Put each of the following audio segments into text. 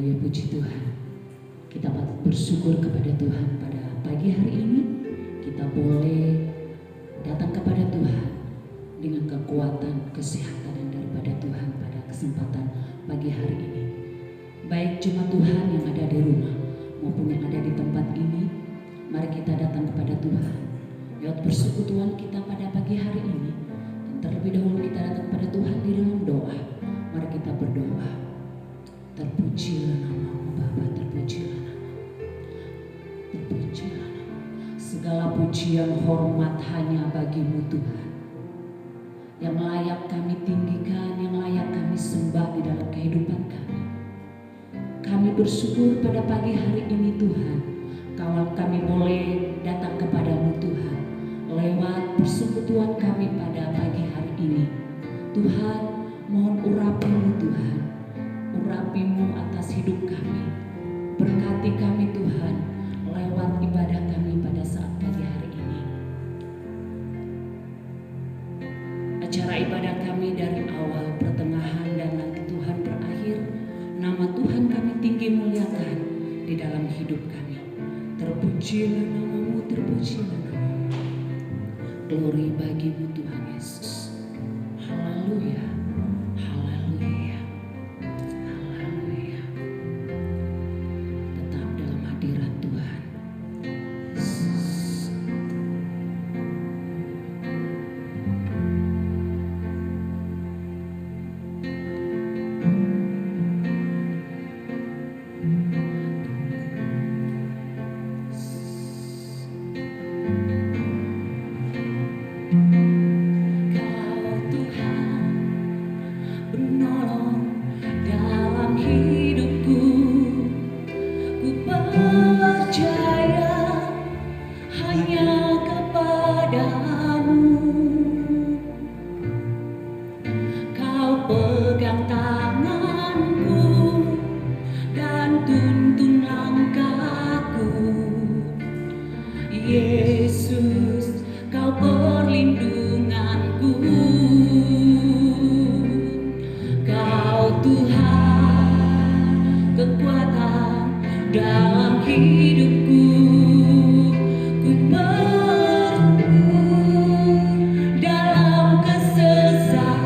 Ya puji Tuhan, kita patut bersyukur kepada Tuhan pada pagi hari ini. Kita boleh datang kepada Tuhan dengan kekuatan, kesehatan yang daripada Tuhan pada kesempatan pagi hari ini. Baik jemaat Tuhan yang ada di rumah maupun yang ada di tempat ini, mari kita datang kepada Tuhan lewat persekutuan kita pada pagi hari ini. Dan terlebih dahulu kita datang kepada Tuhan di dalam doa. Mari kita berdoa. Terpujilah namamu Bapa, terpujilah namamu, terpujilah namamu. Segala pujian hormat hanya bagimu Tuhan, yang layak kami tinggikan, yang layak kami sembah di dalam kehidupan kami. Kami bersyukur pada pagi hari ini Tuhan, kalau kami boleh datang kepadamu Tuhan, lewat persekutuan kami pada pagi hari ini. Tuhan, mohon urapimu Tuhan, urapimu atas hidup kami. Berkati kami Tuhan lewat ibadah kami pada saat pagi hari ini. Acara ibadah kami dari awal, pertengahan, dan nanti Tuhan berakhir, nama Tuhan kami tinggi muliakan di dalam hidup kami. Terpujilah namamu, terpujilah namamu. Glory bagimu Tuhan Yesus. Haleluya, haleluya. Yesus, kau perlindunganku, kau Tuhan kekuatan dalam hidupku. Ku berteduh dalam kesesakan,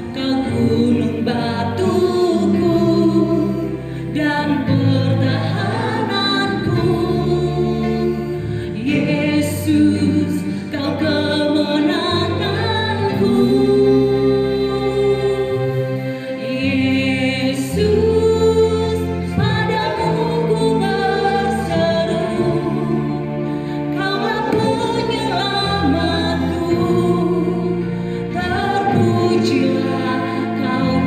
kau gunung batuku dan pertahananku. Yesus, kau kemenanganku. Yesus, padamu ku berseru, Kaulah penyelamatku. Terpujilah Kau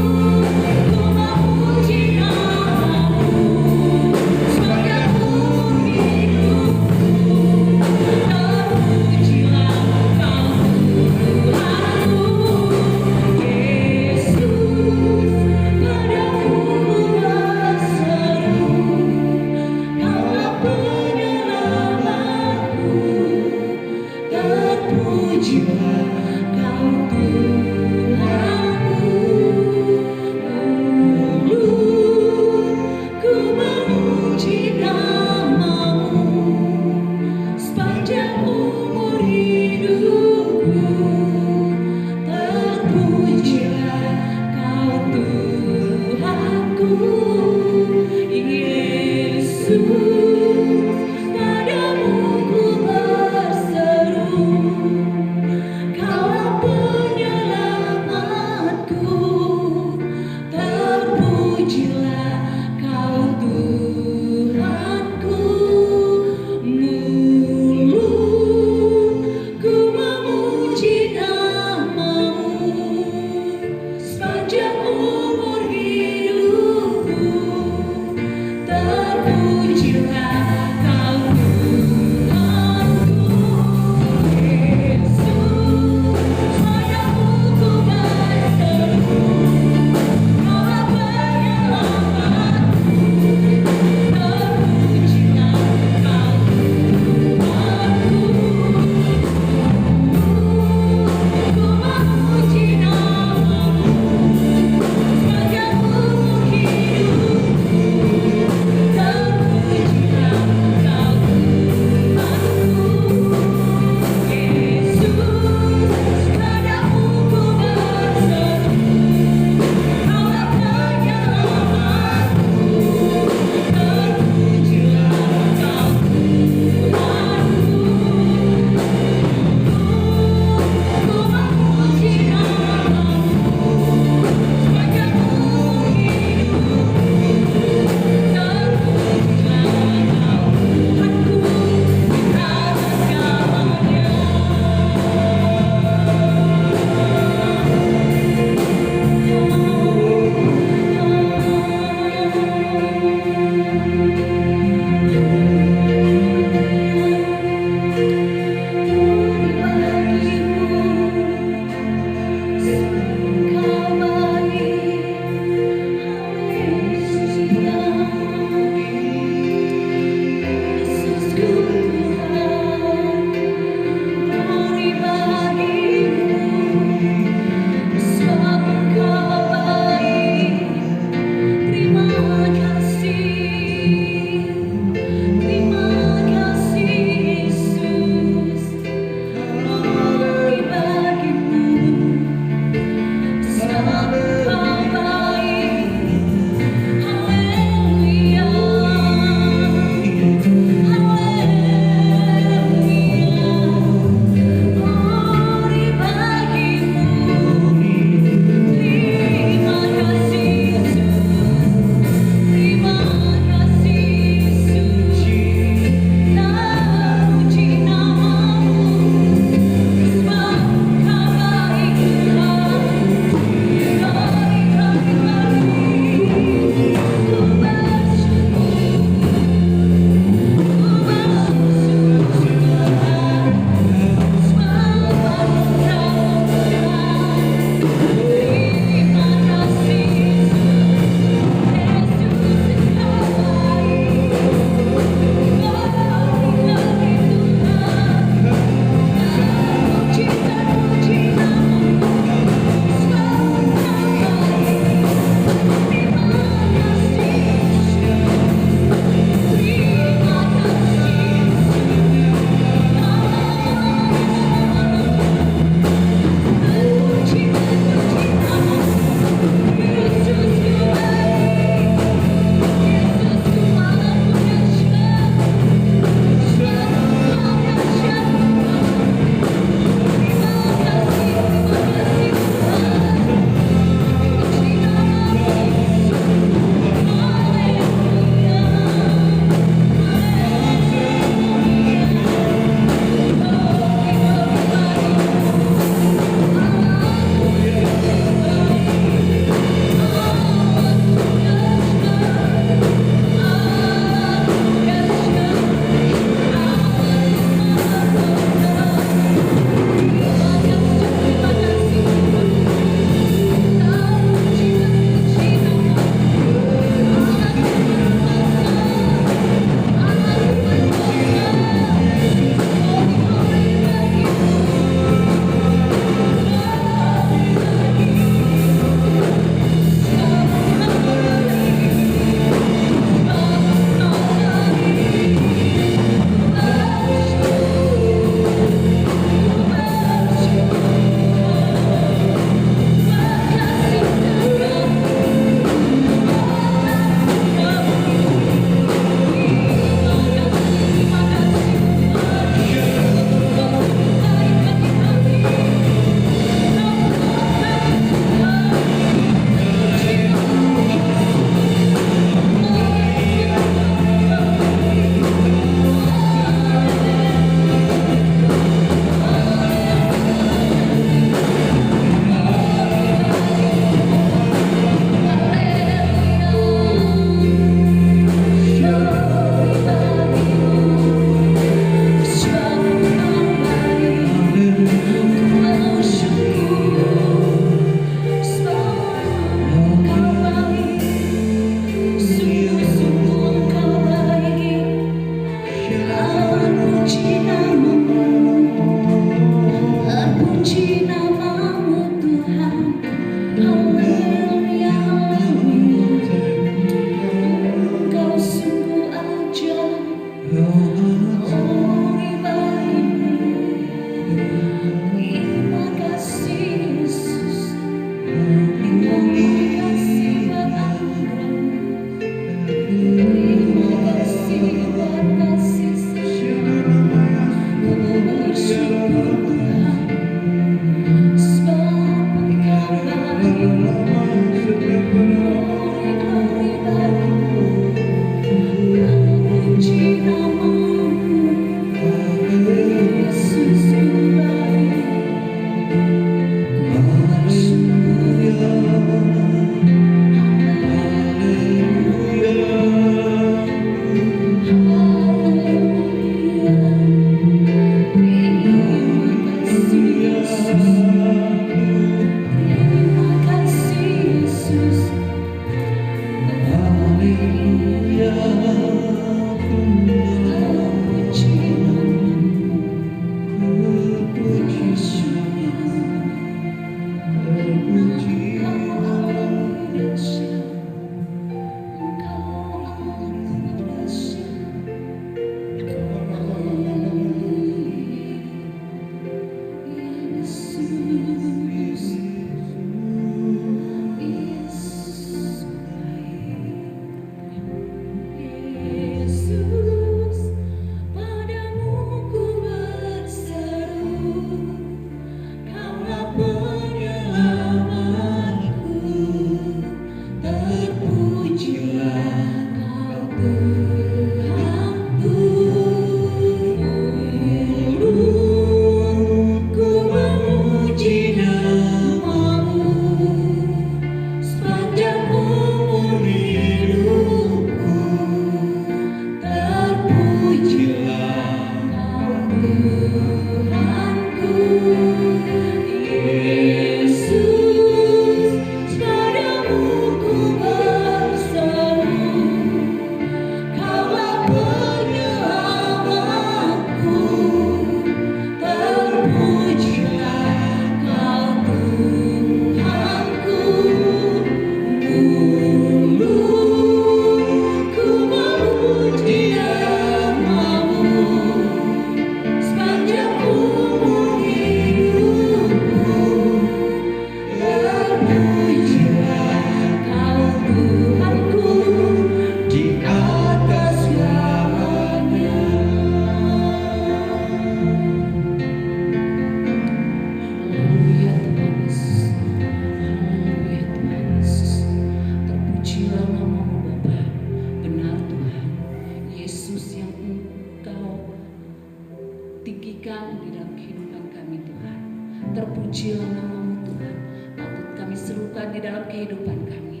nama-Mu Tuhan. Patut kami serukan di dalam kehidupan kami,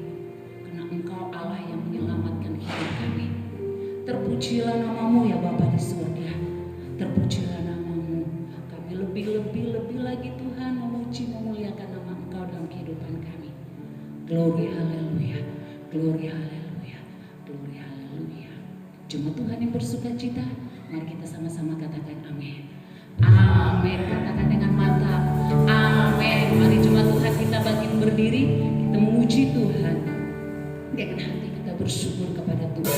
karena Engkau Allah yang menyelamatkan hidup kami. Terpujilah nama-Mu ya Bapa di surga. Terpujilah nama-Mu. Kami lebih lagi Tuhan memuji memuliakan nama Engkau dalam kehidupan kami. Glory haleluya. Glory haleluya. Glory haleluya. Jemaat Tuhan yang bersuka cita, mari kita sama-sama katakan amin. Amin. Katakan dengan mantap. Amin. Mari jemaat Tuhan kita bangkit berdiri, kita memuji Tuhan. Dengan hati kita bersyukur kepada Tuhan.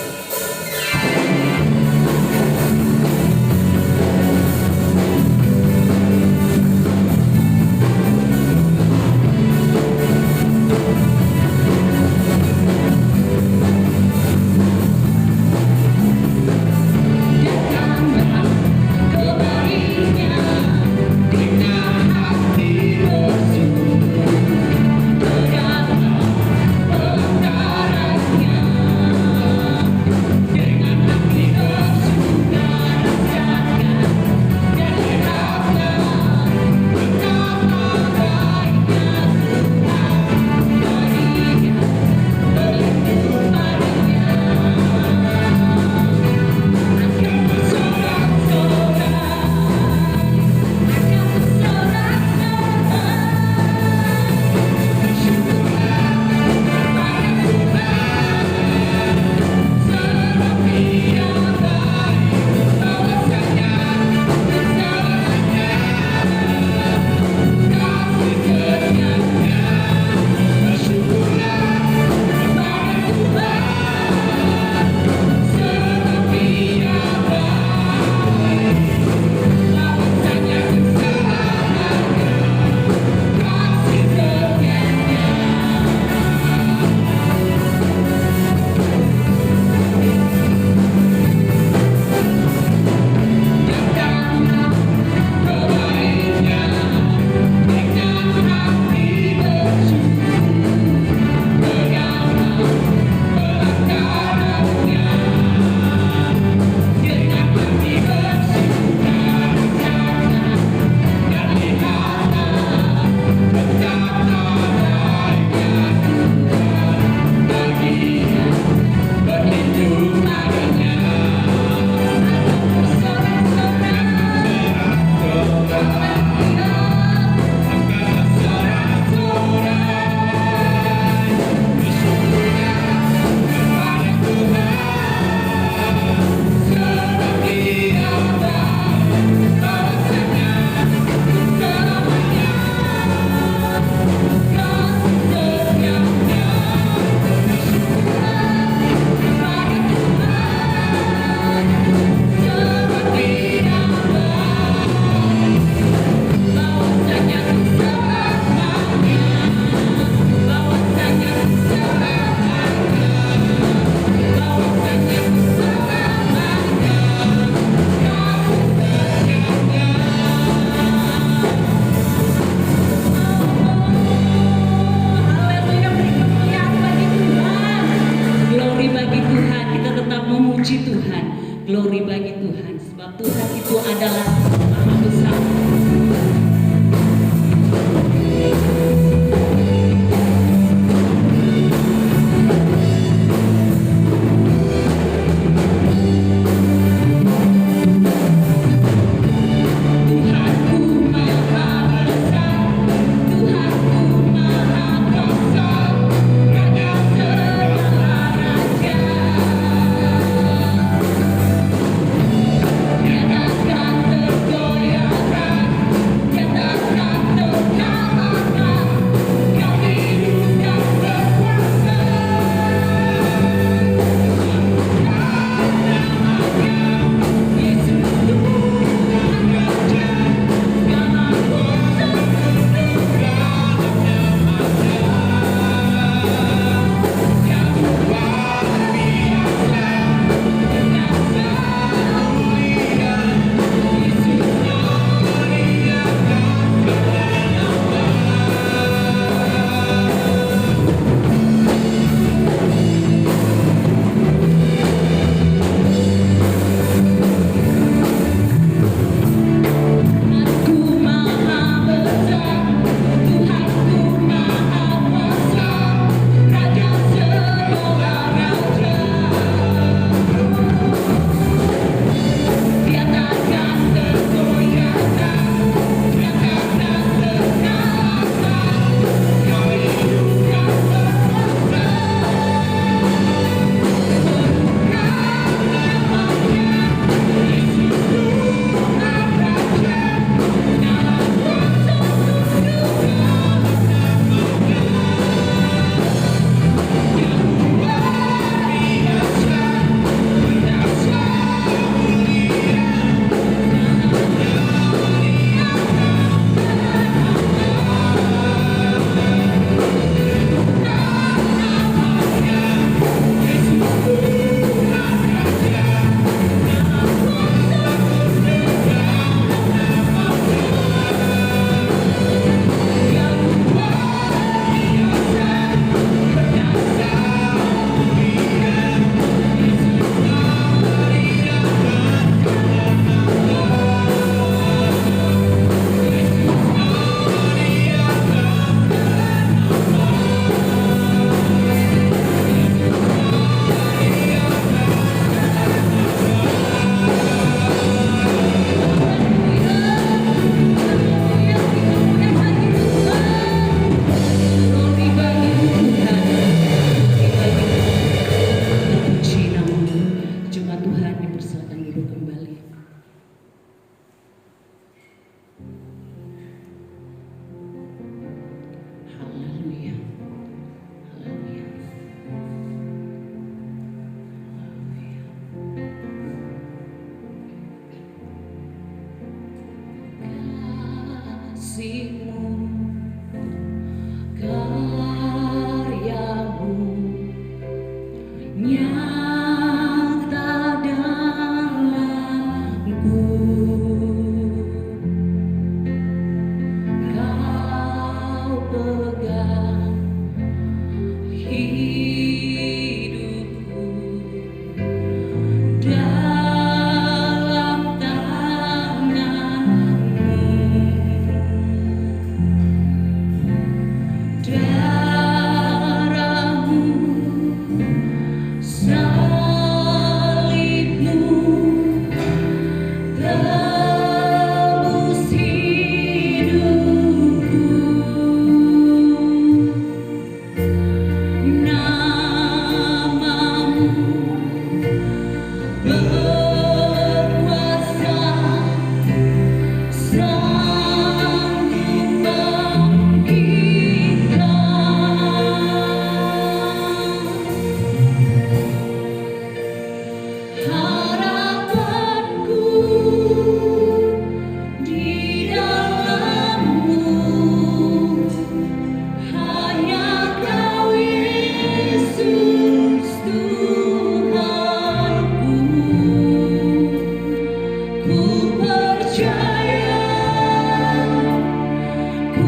Glory bagi Tuhan, sebab Tuhan itu adalah Maha Besar. Yeah. pegang hidupku dalam tanganmu. Darahmu, salibmu, tebus hidupku. Namamu berkuasa, sanggup bangkitkan. Harapanku di dalammu, hanya Kau Yesus Tuhanku. Ku percaya, ku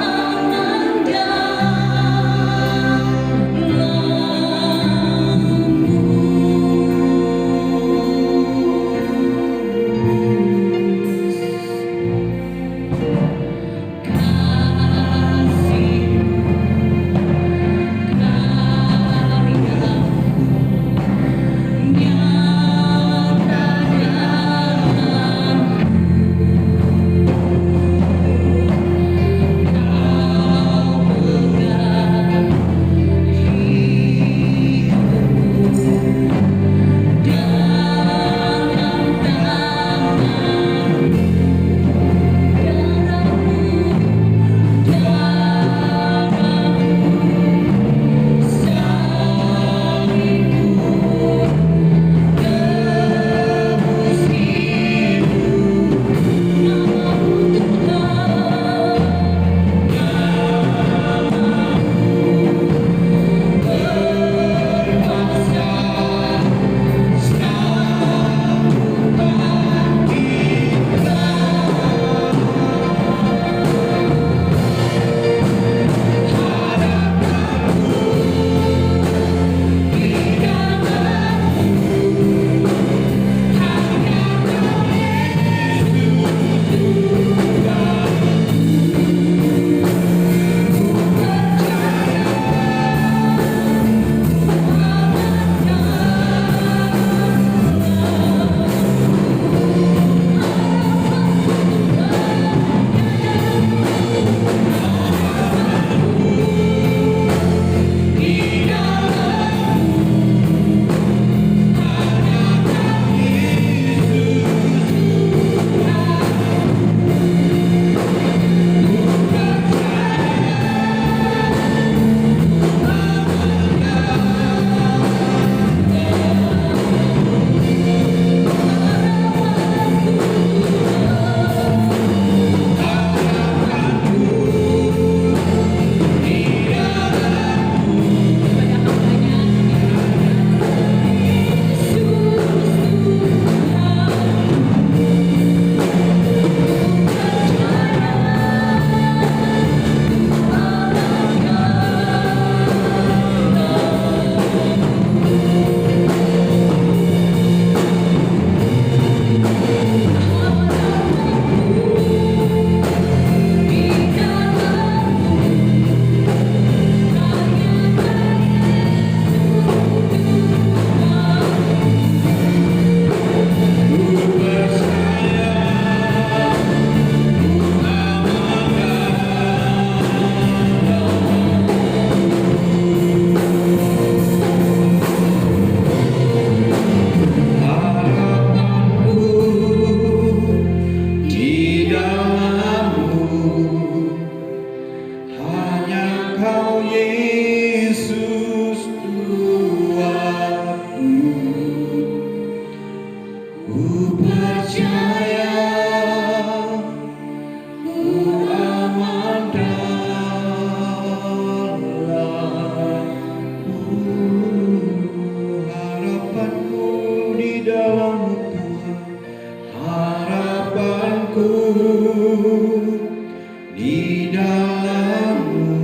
aman di dalammu.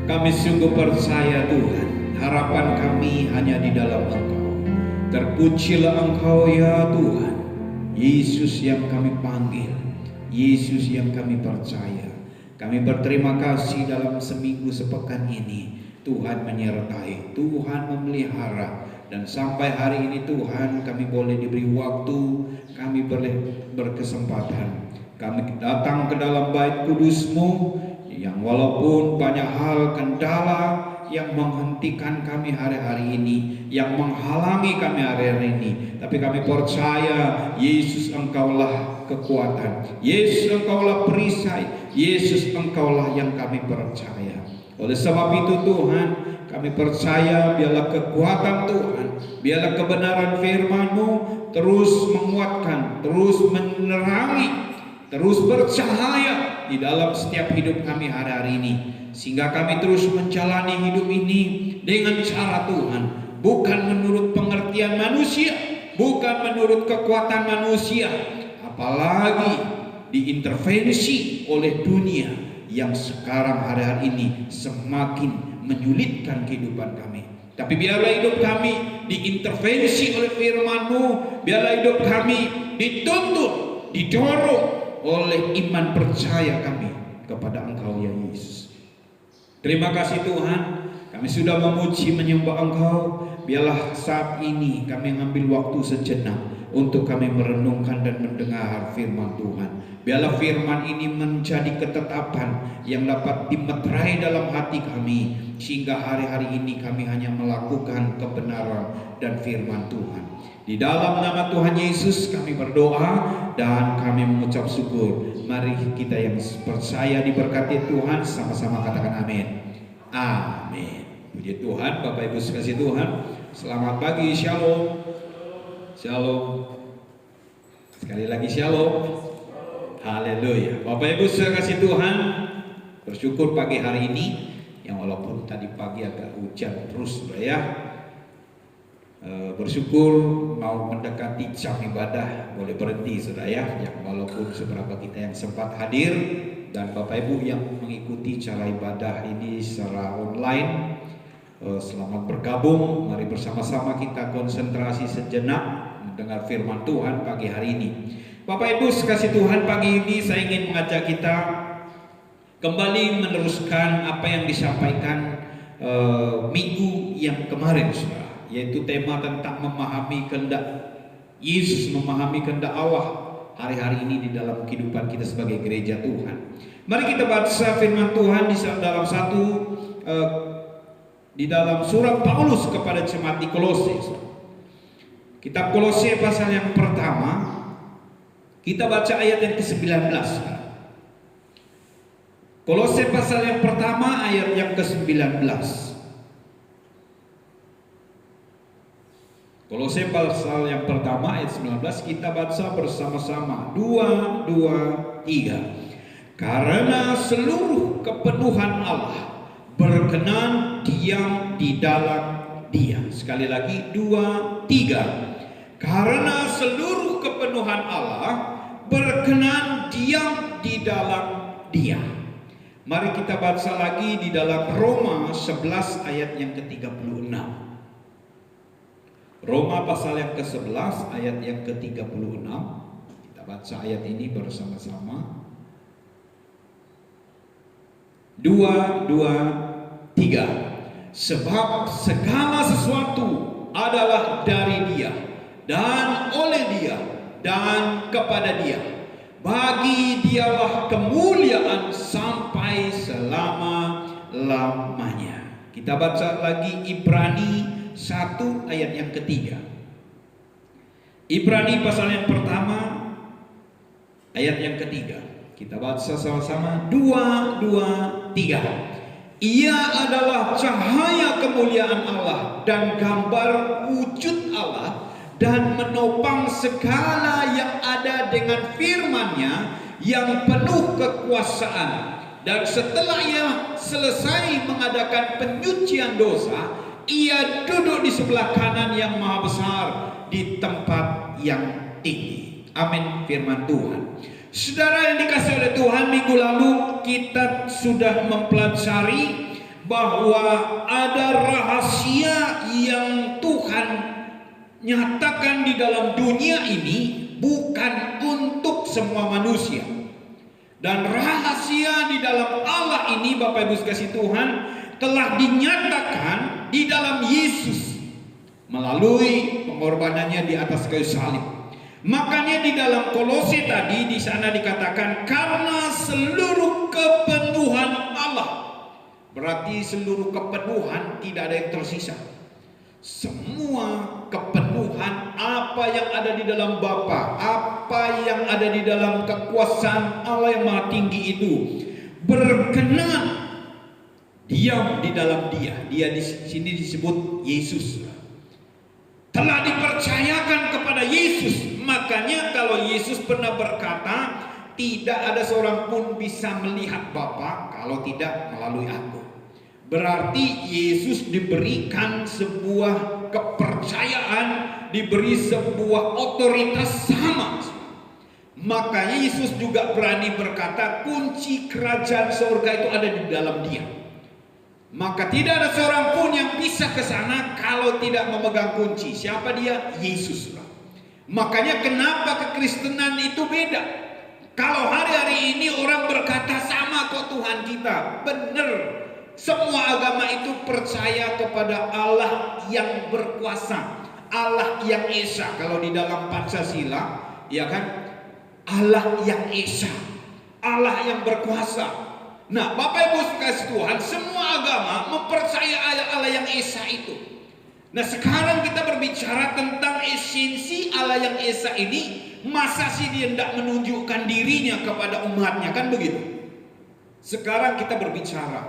Kami sungguh percaya Tuhan, harapan kami hanya di dalam Engkau. Terpujilah Engkau ya Tuhan, Yesus yang kami panggil, Yesus yang kami percaya. Kami berterima kasih dalam seminggu sepekan ini Tuhan menyertai, Tuhan memelihara, dan sampai hari ini Tuhan kami boleh diberi waktu, kami boleh berkesempatan. Kami datang ke dalam bait kudus-Mu yang walaupun banyak hal kendala yang menghentikan kami hari-hari ini, yang menghalangi kami hari-hari ini, tapi kami percaya Yesus Engkaulah kekuatan, Yesus Engkaulah perisai, Yesus Engkaulah yang kami percaya. Oleh sebab itu Tuhan, kami percaya biarlah kekuatan Tuhan, biarlah kebenaran firman-Mu terus menguatkan, terus menerangi, terus bercahaya di dalam setiap hidup kami hari-hari ini, sehingga kami terus menjalani hidup ini dengan cara Tuhan, bukan menurut pengertian manusia, bukan menurut kekuatan manusia, apalagi diintervensi oleh dunia yang sekarang hari-hari ini semakin menyulitkan kehidupan kami. Tapi biarlah hidup kami diintervensi oleh firman-Mu, biarlah hidup kami dituntun, didorong oleh iman percaya kami kepada Engkau ya Yesus. Terima kasih Tuhan, kami sudah memuji menyembah Engkau. Biarlah saat ini kami mengambil waktu sejenak untuk kami merenungkan dan mendengar firman Tuhan. Biarlah firman ini menjadi ketetapan yang dapat dimeterai dalam hati kami, sehingga hari-hari ini kami hanya melakukan kebenaran dan firman Tuhan. Di dalam nama Tuhan Yesus kami berdoa dan kami mengucap syukur. Mari kita yang percaya diberkati Tuhan sama-sama katakan amin. Amin. Puji Tuhan, Bapak Ibu sekasih Tuhan. Selamat pagi, shalom. Shalom. Sekali lagi shalom. Haleluya. Bapak Ibu sekasih Tuhan, bersyukur pagi hari ini yang walaupun tadi pagi agak hujan terus ya. Bersyukur mau mendekati jam ibadah boleh berhenti saudara ya, yang walaupun seberapa kita yang sempat hadir dan Bapak Ibu yang mengikuti cara ibadah ini secara online, selamat bergabung. Mari bersama-sama kita konsentrasi sejenak mendengar firman Tuhan pagi hari ini. Bapak Ibu sekasih Tuhan, pagi ini saya ingin mengajak kita kembali meneruskan apa yang disampaikan minggu yang kemarin saudara, yaitu tema tentang memahami kehendak Yesus, memahami kehendak Allah hari-hari ini di dalam kehidupan kita sebagai gereja Tuhan. Mari kita baca firman Tuhan di dalam surat Paulus kepada jemaat di Kolose. Kitab Kolose pasal yang pertama, kita baca ayat yang ke-19. Kolose pasal yang pertama ayat yang ke-19. Kolose pasal yang pertama ayat 19 kita baca bersama-sama. 2, 2, 3. Karena seluruh kepenuhan Allah berkenan diam di dalam Dia. Sekali lagi 2, 3. Karena seluruh kepenuhan Allah berkenan diam di dalam Dia. Mari kita baca lagi di dalam Roma 11 ayat yang ke-36. Roma pasal yang ke-11 ayat yang ke-36. Kita baca ayat ini bersama-sama. 2, 2, 3. Sebab segala sesuatu adalah dari Dia dan oleh Dia dan kepada Dia. Bagi Dialah kemuliaan sampai selama-lamanya. Kita baca lagi Ibrani 1 ayat yang ketiga. Ibrani pasal yang pertama ayat yang ketiga. Kita baca sama-sama. 2, 2, 3. Ia adalah cahaya kemuliaan Allah dan gambar wujud Allah, dan menopang segala yang ada dengan firman-Nya yang penuh kekuasaan. Dan setelah Ia selesai mengadakan penyucian dosa, Ia duduk di sebelah kanan yang maha besar di tempat yang tinggi. Amin, firman Tuhan. Saudara yang dikasihi oleh Tuhan, minggu lalu kita sudah mempelajari bahwa ada rahasia yang Tuhan nyatakan di dalam dunia ini bukan untuk semua manusia. Dan rahasia di dalam Allah ini, Bapak Ibu sekalian Tuhan, telah dinyatakan di dalam Yesus melalui pengorbanannya di atas kayu salib. Makanya di dalam Kolose tadi di sana dikatakan karena seluruh kepenuhan Allah. Berarti seluruh kepenuhan, tidak ada yang tersisa. Semua kepenuhan apa yang ada di dalam Bapa, apa yang ada di dalam kekuasaan Allah yang maha tinggi itu berkenan diam di dalam Dia. Dia di sini disebut Yesus. Telah dipercayakan kepada Yesus. Makanya kalau Yesus pernah berkata, tidak ada seorang pun bisa melihat Bapa kalau tidak melalui aku. Berarti Yesus diberikan sebuah kepercayaan, diberi sebuah otoritas sama. Maka Yesus juga berani berkata kunci kerajaan surga itu ada di dalam Dia. Maka tidak ada seorang pun yang bisa ke sana kalau tidak memegang kunci. Siapa dia? Yesus. Makanya kenapa kekristenan itu beda. Kalau hari-hari ini orang berkata sama kok Tuhan kita, benar. Semua agama itu percaya kepada Allah yang berkuasa, Allah yang Esa. Kalau di dalam Pancasila, ya kan, Allah yang Esa, Allah yang berkuasa. Nah, Bapak Ibu sekalian Tuhan, semua agama mempercaya Allah yang Esa itu. Nah, sekarang kita berbicara tentang esensi Allah yang Esa ini. Masa sih Dia tidak menunjukkan dirinya kepada umatnya, kan begitu? Sekarang kita berbicara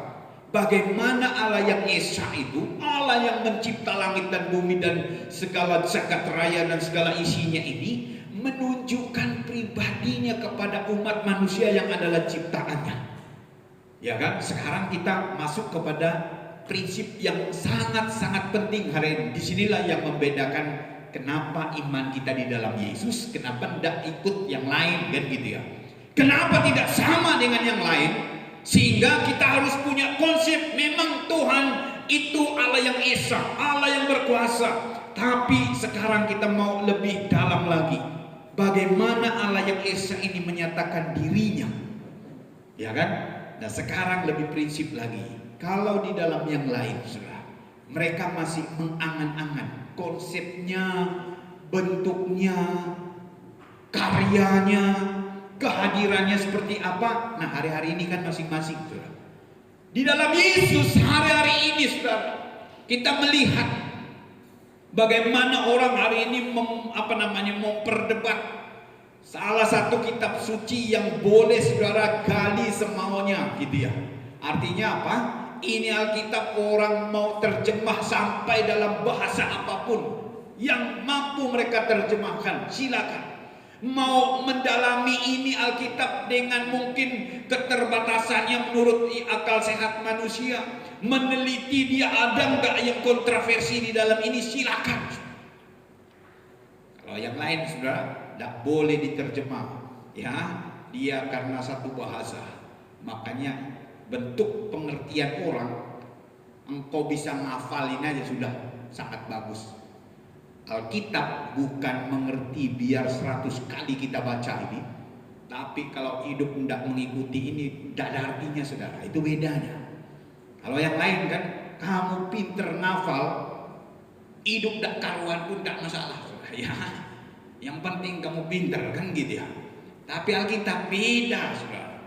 bagaimana Allah yang Esa itu, Allah yang mencipta langit dan bumi dan segala jagat raya dan segala isinya ini, menunjukkan pribadinya kepada umat manusia yang adalah ciptaannya. Ya kan? Sekarang kita masuk kepada prinsip yang sangat-sangat penting hari ini. Disinilah yang membedakan kenapa iman kita di dalam Yesus, kenapa tidak ikut yang lain, kan gitu ya. Kenapa tidak sama dengan yang lain? Sehingga kita harus punya konsep memang Tuhan itu Allah yang Esa, Allah yang berkuasa. Tapi sekarang kita mau lebih dalam lagi. Bagaimana Allah yang Esa ini menyatakan dirinya, ya kan? Nah sekarang lebih prinsip lagi. Kalau di dalam yang lain, saudara, mereka masih mengangan-angan konsepnya, bentuknya, karyanya, kehadirannya seperti apa. Nah hari-hari ini kan masing-masing, saudara. Di dalam Yesus hari-hari ini, saudara, kita melihat bagaimana orang hari ini memperdebat salah satu kitab suci yang boleh saudara gali semaunya, gitu ya. Artinya apa? Ini Alkitab orang mau terjemah sampai dalam bahasa apapun yang mampu mereka terjemahkan, silakan. Mau mendalami ini Alkitab dengan mungkin keterbatasannya menurut akal sehat manusia, meneliti dia ada nggak yang kontroversi di dalam ini, silakan. Kalau yang lain saudara tidak boleh diterjemah, ya dia karena satu bahasa. Makanya bentuk pengertian orang, engkau bisa ngafalin aja sudah sangat bagus. Alkitab bukan mengerti biar 100 kali kita baca ini, tapi kalau hidup tidak mengikuti ini tidak ada artinya, saudara. Itu bedanya. Kalau yang lain kan kamu pinter ngafal, hidup tidak karuan pun tidak masalah, saudara. Ya, yang penting kamu pinter, kan gitu ya. Tapi Alkitab beda, saudara.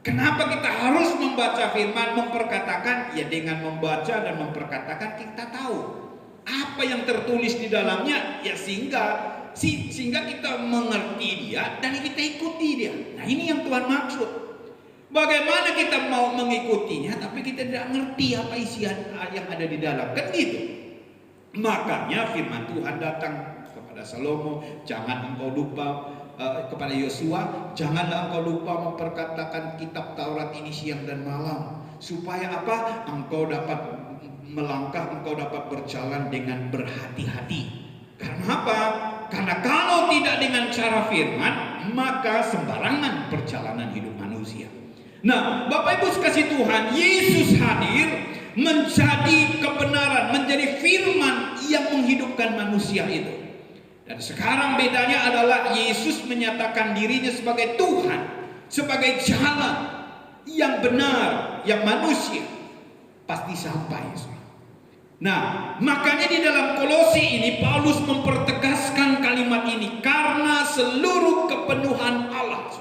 Kenapa kita harus membaca firman, memperkatakan? Ya dengan membaca dan memperkatakan kita tahu apa yang tertulis di dalamnya, ya sehingga kita mengerti dia dan kita ikuti dia. Nah ini yang Tuhan maksud. Bagaimana kita mau mengikutinya tapi kita tidak ngerti apa isian yang ada di dalam, kan gitu. Makanya firman Tuhan datang kepada Salomo, jangan engkau lupa, kepada Yosua, janganlah engkau lupa memperkatakan kitab Taurat ini siang dan malam, supaya apa? Engkau dapat melangkah, engkau dapat berjalan dengan berhati-hati. Karena apa? Karena kalau tidak dengan cara firman, maka sembarangan perjalanan hidup manusia. Nah, Bapak Ibu sekasih Tuhan, Yesus hadir menjadi kebenaran, menjadi firman yang menghidupkan manusia itu. Dan sekarang bedanya adalah Yesus menyatakan dirinya sebagai Tuhan, sebagai jalan yang benar, yang manusia pasti sampai. Nah, makanya di dalam Kolose ini Paulus mempertegaskan kalimat ini, karena seluruh kepenuhan Allah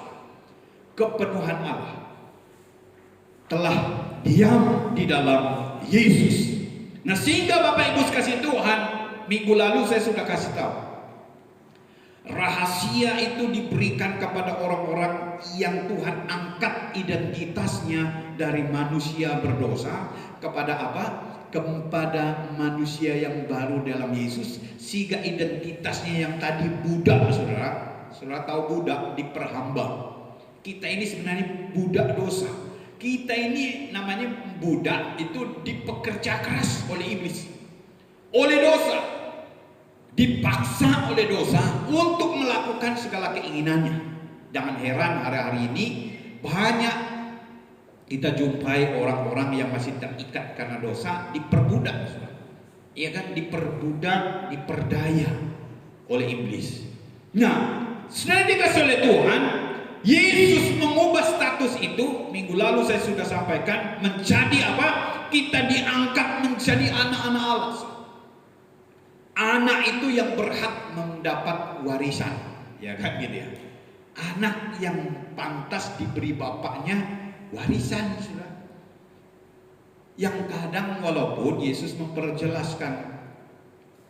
telah diam di dalam Yesus. Nah, sehingga Bapak Ibu sekasih Tuhan, minggu lalu saya sudah kasih tahu, rahasia itu diberikan kepada orang-orang yang Tuhan angkat identitasnya dari manusia berdosa kepada apa? Kepada manusia yang baru dalam Yesus, sehingga identitasnya yang tadi budak, saudara tahu budak diperhamba. Kita ini sebenarnya budak dosa. Kita ini namanya budak itu dipekerja keras oleh iblis, oleh dosa, dipaksa oleh dosa untuk melakukan segala keinginannya. Jangan heran hari-hari ini banyak kita jumpai orang-orang yang masih terikat karena dosa diperbudak, ya kan, diperbudak, diperdaya oleh iblis. Nah, setelah dikasih oleh Tuhan, Yesus mengubah status itu. Minggu lalu saya sudah sampaikan, menjadi apa? Kita diangkat menjadi anak-anak Allah. Anak itu yang berhak mendapat warisan, ya kan gitu ya. Anak yang pantas diberi bapaknya warisan, saudara. Yang kadang walaupun Yesus memperjelaskan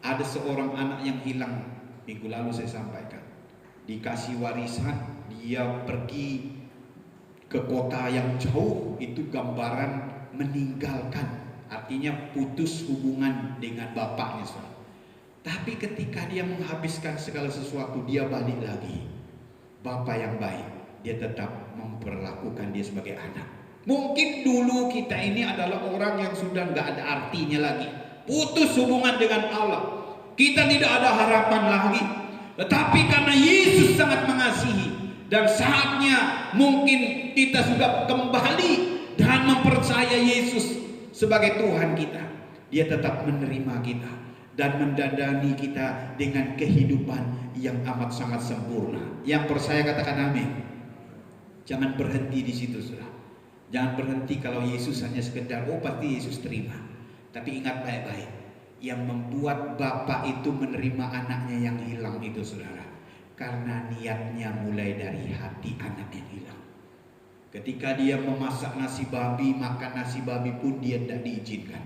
ada seorang anak yang hilang, minggu lalu saya sampaikan, dikasih warisan, dia pergi ke kota yang jauh, itu gambaran meninggalkan, artinya putus hubungan dengan bapaknya, saudara. Tapi ketika dia menghabiskan segala sesuatu, dia balik lagi. Bapak yang baik, dia tetap memperlakukan dia sebagai anak. Mungkin dulu kita ini adalah orang yang sudah nggak ada artinya lagi, putus hubungan dengan Allah, kita tidak ada harapan lagi. Tetapi karena Yesus sangat mengasihi, dan saatnya mungkin kita sudah kembali dan mempercaya Yesus sebagai Tuhan kita, dia tetap menerima kita dan mendandani kita dengan kehidupan yang amat sangat sempurna. Yang percaya katakan amin. Jangan berhenti di situ, saudara. Jangan berhenti kalau Yesus hanya sekedar pasti Yesus terima. Tapi ingat baik-baik, yang membuat Bapak itu menerima anaknya yang hilang itu, saudara, karena niatnya mulai dari hati anak yang hilang. Ketika dia memasak nasi babi, makan nasi babi pun dia tidak diizinkan.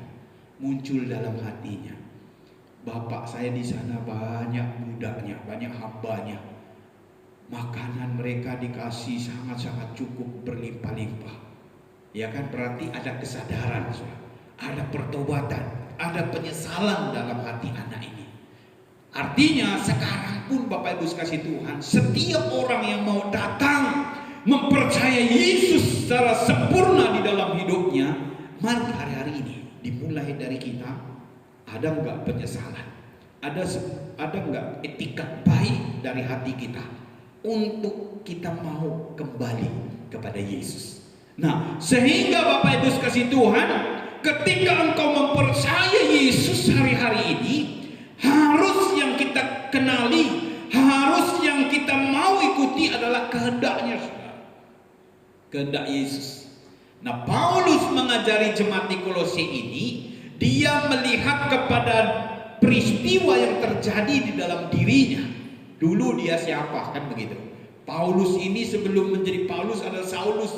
Muncul dalam hatinya, Bapak saya di sana banyak budaknya, banyak hambanya. Makanan mereka dikasih sangat-sangat cukup, berlimpah-limpah. Ya kan, berarti ada kesadaran, ada pertobatan, ada penyesalan dalam hati anak ini. Artinya sekarang pun Bapak Ibu sekasih Tuhan, setiap orang yang mau datang mempercayai Yesus secara sempurna di dalam hidupnya, mari hari-hari ini dimulai dari kita. Ada enggak penyesalan? Ada enggak etikat baik dari hati kita untuk kita mau kembali kepada Yesus? Nah, sehingga Bapak Ibu sekasih Tuhan, ketika engkau mempercayai Yesus hari-hari ini, harus yang kita kenali, harus yang kita mau ikuti adalah kehendaknya, kehendak Yesus. Nah, Paulus mengajari jemaat di Kolose ini, dia melihat kepada peristiwa yang terjadi di dalam dirinya. Dulu dia siapa, kan begitu? Paulus ini sebelum menjadi Paulus adalah Saulus.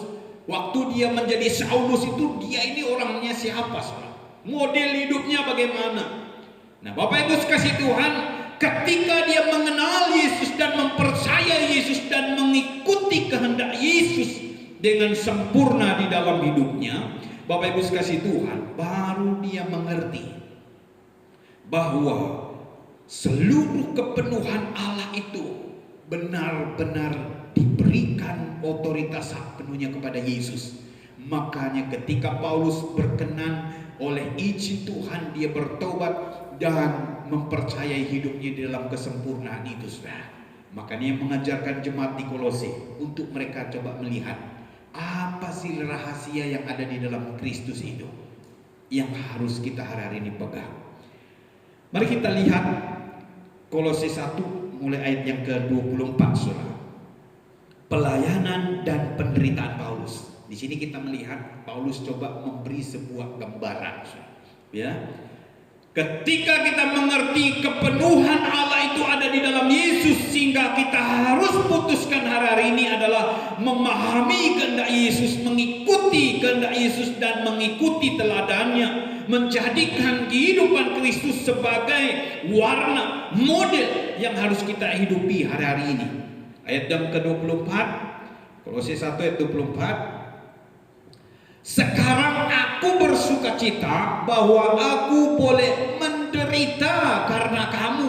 Waktu dia menjadi Saulus itu dia ini orangnya siapa, saudara? Model hidupnya bagaimana? Nah, Bapak Ibu sekasih Tuhan, ketika dia mengenal Yesus dan mempercayai Yesus dan mengikuti kehendak Yesus dengan sempurna di dalam hidupnya, Bapak Ibu sekasih Tuhan, baru dia mengerti bahwa seluruh kepenuhan Allah itu benar-benar diberikan otoritas hak penuhnya kepada Yesus. Makanya ketika Paulus berkenan oleh izin Tuhan, dia bertobat dan mempercayai hidupnya di dalam kesempurnaan itu, saudara. Makanya mengajarkan jemaat di Kolose untuk mereka coba melihat apa sih rahasia yang ada di dalam Kristus itu yang harus kita hari-hari ini pegang. Mari kita lihat Kolose 1 mulai ayat yang ke-24, saudara. Pelayanan dan penderitaan Paulus. Di sini kita melihat Paulus coba memberi sebuah gambaran, ya. Ketika kita mengerti kepenuhan Allah itu ada di dalam Yesus, sehingga kita harus putuskan hari-hari ini adalah memahami kehendak Yesus, mengikuti kehendak Yesus dan mengikuti teladannya, menjadikan kehidupan Kristus sebagai warna model yang harus kita hidupi hari-hari ini. Ayat yang ke-24, Kolose 1 ayat 24. Sekarang aku bersukacita bahwa aku boleh menderita karena kamu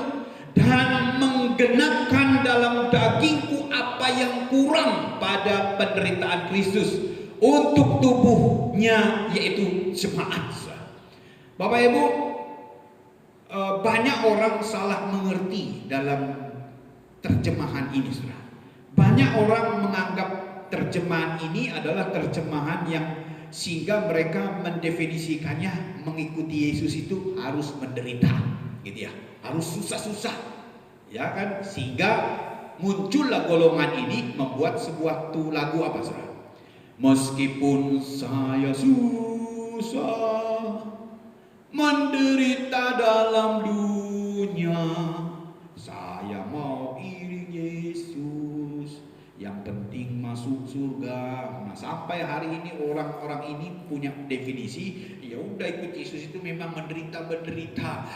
dan menggenapkan dalam dagingku apa yang kurang pada penderitaan Kristus untuk tubuhnya, yaitu jemaat. Bapak Ibu, banyak orang salah mengerti dalam terjemahan ini, saudara. Banyak orang menganggap terjemahan ini adalah terjemahan yang sehingga mereka mendefinisikannya mengikuti Yesus itu harus menderita, gitu ya, harus susah-susah, ya kan? Sehingga muncullah golongan ini membuat sebuah lagu apa, saudara? Meskipun saya susah menderita dalam dunia, saya mau iring Yesus, yang penting masuk surga. Nah, sampai hari ini orang-orang ini punya definisi, ya udah ikut Yesus itu memang menderita,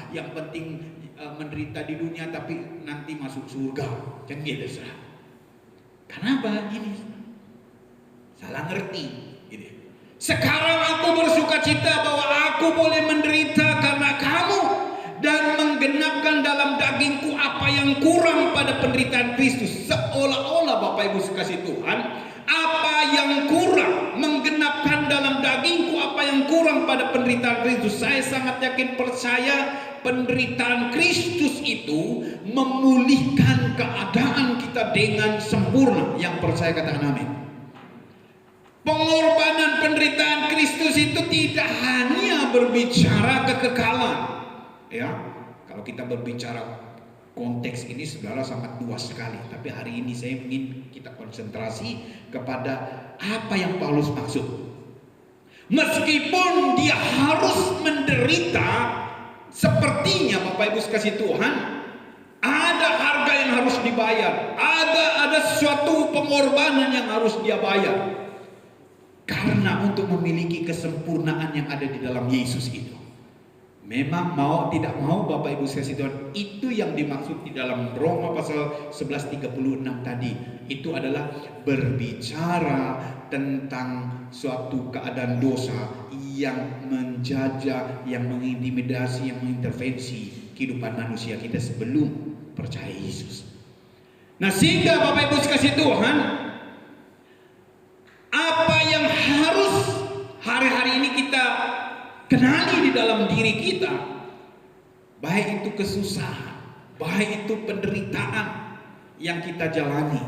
yang penting menderita di dunia tapi nanti masuk surga, kan gitu, saudara. Kenapa ini? Salah ngerti, gitu. Sekarang aku bersukacita bahwa aku boleh menderita karena kamu dan menggenapkan dalam dagingku apa yang kurang pada penderitaan Kristus. Seolah-olah Bapak Ibu sekasih Tuhan, apa yang kurang, menggenapkan dalam dagingku apa yang kurang pada penderitaan Kristus. Saya sangat yakin percaya penderitaan Kristus itu memulihkan keadaan kita dengan sempurna. Yang percaya katakan amin. Pengorbanan penderitaan Kristus itu tidak hanya berbicara kekekalan, ya. Kalau kita berbicara konteks ini, saudara, sangat luas sekali. Tapi hari ini saya ingin kita konsentrasi kepada apa yang Paulus maksud. Meskipun dia harus menderita, sepertinya Bapak Ibu sekasih Tuhan, ada harga yang harus dibayar, ada suatu pengorbanan yang harus dia bayar. Karena untuk memiliki kesempurnaan yang ada di dalam Yesus itu. Memang mau tidak mau Bapak Ibu sekalian Tuhan, itu yang dimaksud di dalam Roma pasal 11:36 tadi. Itu adalah berbicara tentang suatu keadaan dosa yang menjajah, yang mengintimidasi, yang mengintervensi kehidupan manusia kita sebelum percaya Yesus. Nah, sehingga Bapak Ibu sekalian Tuhan, apa yang harus hari-hari ini kita kenali di dalam diri kita, baik itu kesusahan, baik itu penderitaan yang kita jalani,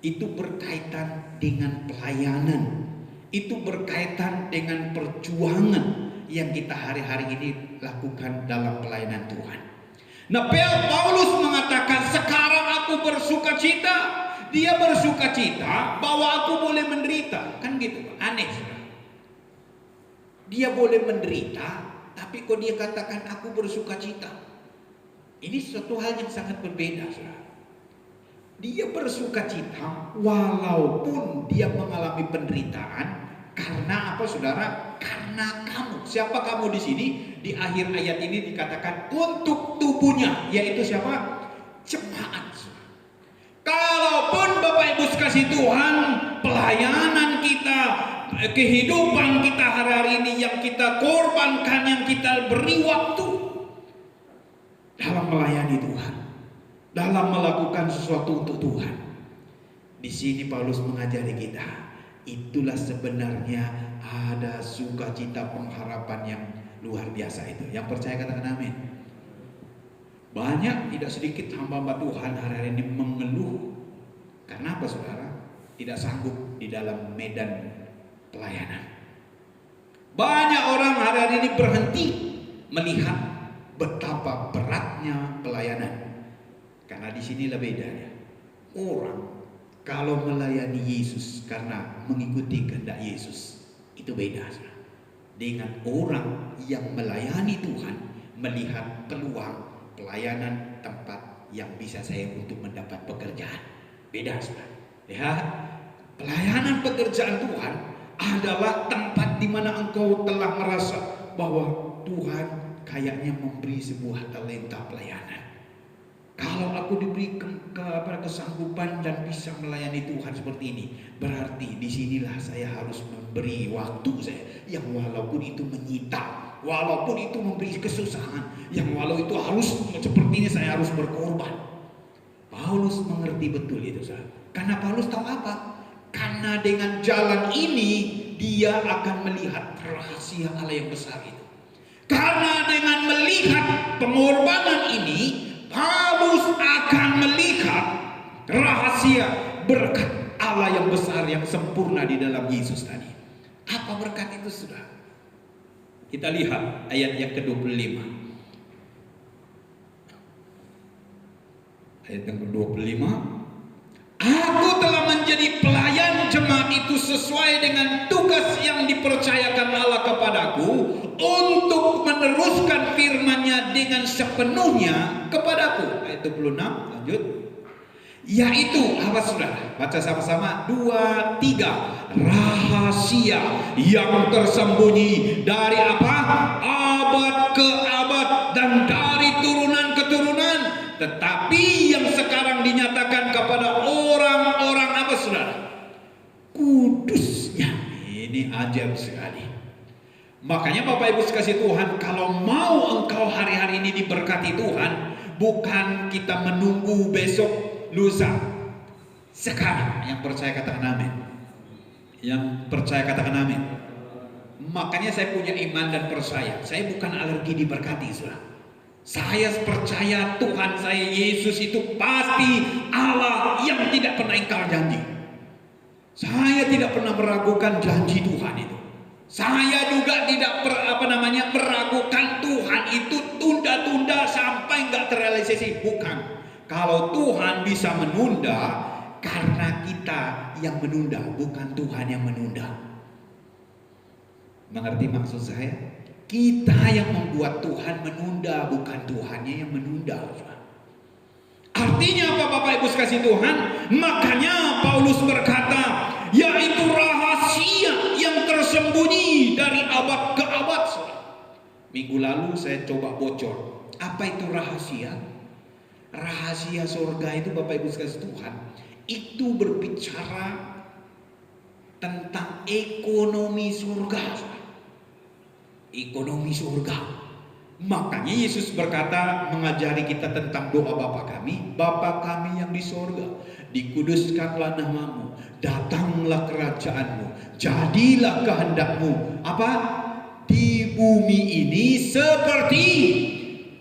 itu berkaitan dengan pelayanan, itu berkaitan dengan perjuangan yang kita hari-hari ini lakukan dalam pelayanan Tuhan. Nah, Paulus mengatakan, sekarang aku bersukacita. Dia bersukacita bahwa aku boleh menderita, kan gitu, aneh. Dia boleh menderita, tapi kok dia katakan aku bersukacita. Ini suatu hal yang sangat berbeda, saudara. Dia bersuka cita walaupun dia mengalami penderitaan. Karena apa saudara? Karena kamu. Siapa kamu di sini? Di akhir ayat ini dikatakan untuk tubuhnya, yaitu siapa? Jemaat. Kalaupun Bapak Ibu kasih Tuhan, pelayanan kita, kehidupan kita hari ini yang kita korbankan, yang kita beri waktu dalam melayani Tuhan, dalam melakukan sesuatu untuk Tuhan. Di sini Paulus mengajari kita, itulah sebenarnya ada sukacita pengharapan yang luar biasa itu. Yang percaya katakan amin. Banyak tidak sedikit hamba-hamba Tuhan hari ini mengeluh. Karena apa saudara? Tidak sanggup di dalam medan pelayanan. Banyak orang hari ini berhenti melihat betapa beratnya pelayanan. Karena di sinilah bedanya. Orang kalau melayani Yesus karena mengikuti kehendak Yesus, itu beda saudara. Dengan orang yang melayani Tuhan melihat peluang pelayanan tempat yang bisa saya untuk mendapat pekerjaan. Beda saudara. Ya, pelayanan pekerjaan Tuhan adalah tempat di mana engkau telah merasa bahwa Tuhan kayaknya memberi sebuah talenta pelayanan. Kalau aku diberi kesanggupan dan bisa melayani Tuhan seperti ini, berarti disinilah saya harus memberi waktu saya, yang walaupun itu menyita, walaupun itu memberi kesusahan, yang walau itu harus seperti ini saya harus berkorban. Paulus mengerti betul itu saudara. Karena Paulus tahu apa? Karena dengan jalan ini dia akan melihat rahasia Allah yang besar itu. Karena dengan melihat pengorbanan ini, Paulus akan melihat rahasia berkat Allah yang besar yang sempurna di dalam Yesus tadi. Apa berkat itu sudah? Kita lihat ayat yang ke-25. Ayat yang ke-25. Aku telah menjadi pelayan jemaat itu sesuai dengan tugas yang dipercayakan Allah kepadaku untuk meneruskan firman-Nya dengan sepenuhnya kepadaku. Ayat 26, lanjut. Yaitu apa saudara? Baca sama-sama 2, 3. Rahasia yang tersembunyi dari apa? Abad ke abad dan dari turunan ke turunan, tetapi yang sekarang dinyatakan kepada orang-orang apa saudara? Kudusnya. Ini ajaib sekali. Makanya Bapak Ibu sekasih Tuhan, kalau mau engkau hari-hari ini diberkati Tuhan, bukan kita menunggu besok, lusa, sekarang. Yang percaya katakan amin. Yang percaya katakan amin. Makanya saya punya iman dan percaya, saya bukan alergi diberkati saudara. Saya percaya Tuhan saya Yesus itu pasti Allah yang tidak pernah ingkar janji. Saya tidak pernah meragukan janji Tuhan itu. Saya juga tidak meragukan Tuhan itu tunda-tunda sampai nggak terrealisasi. Bukan. Kalau Tuhan bisa menunda, karena kita yang menunda, bukan Tuhan yang menunda. Mengerti maksud saya? Kita yang membuat Tuhan menunda, bukan Tuhannya yang menunda. Artinya apa Bapak Ibu sekasih Tuhan? Makanya Paulus berkata, yaitu rahasia yang tersembunyi dari abad ke abad. Minggu lalu saya coba bocor. Apa itu rahasia? Rahasia surga itu Bapak Ibu sekasih Tuhan, itu berbicara tentang ekonomi surga. Ekonomi surga. Makanya Yesus berkata, mengajari kita tentang doa Bapa kami yang di surga, dikuduskanlah namamu, datanglah kerajaanmu, jadilah kehendakmu apa? Di bumi ini seperti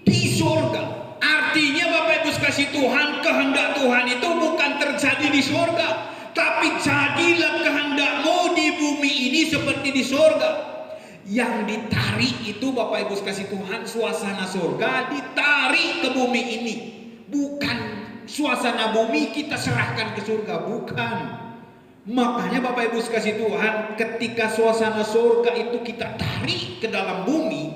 di surga. Artinya Bapak Ibu sekasih Tuhan, kehendak Tuhan itu bukan terjadi di surga, tapi jadilah kehendakmu di bumi ini seperti di surga. Yang ditarik itu Bapak Ibu kasih Tuhan, suasana surga ditarik ke bumi ini. Bukan suasana bumi kita serahkan ke surga, bukan. Makanya Bapak Ibu kasih Tuhan, ketika suasana surga itu kita tarik ke dalam bumi,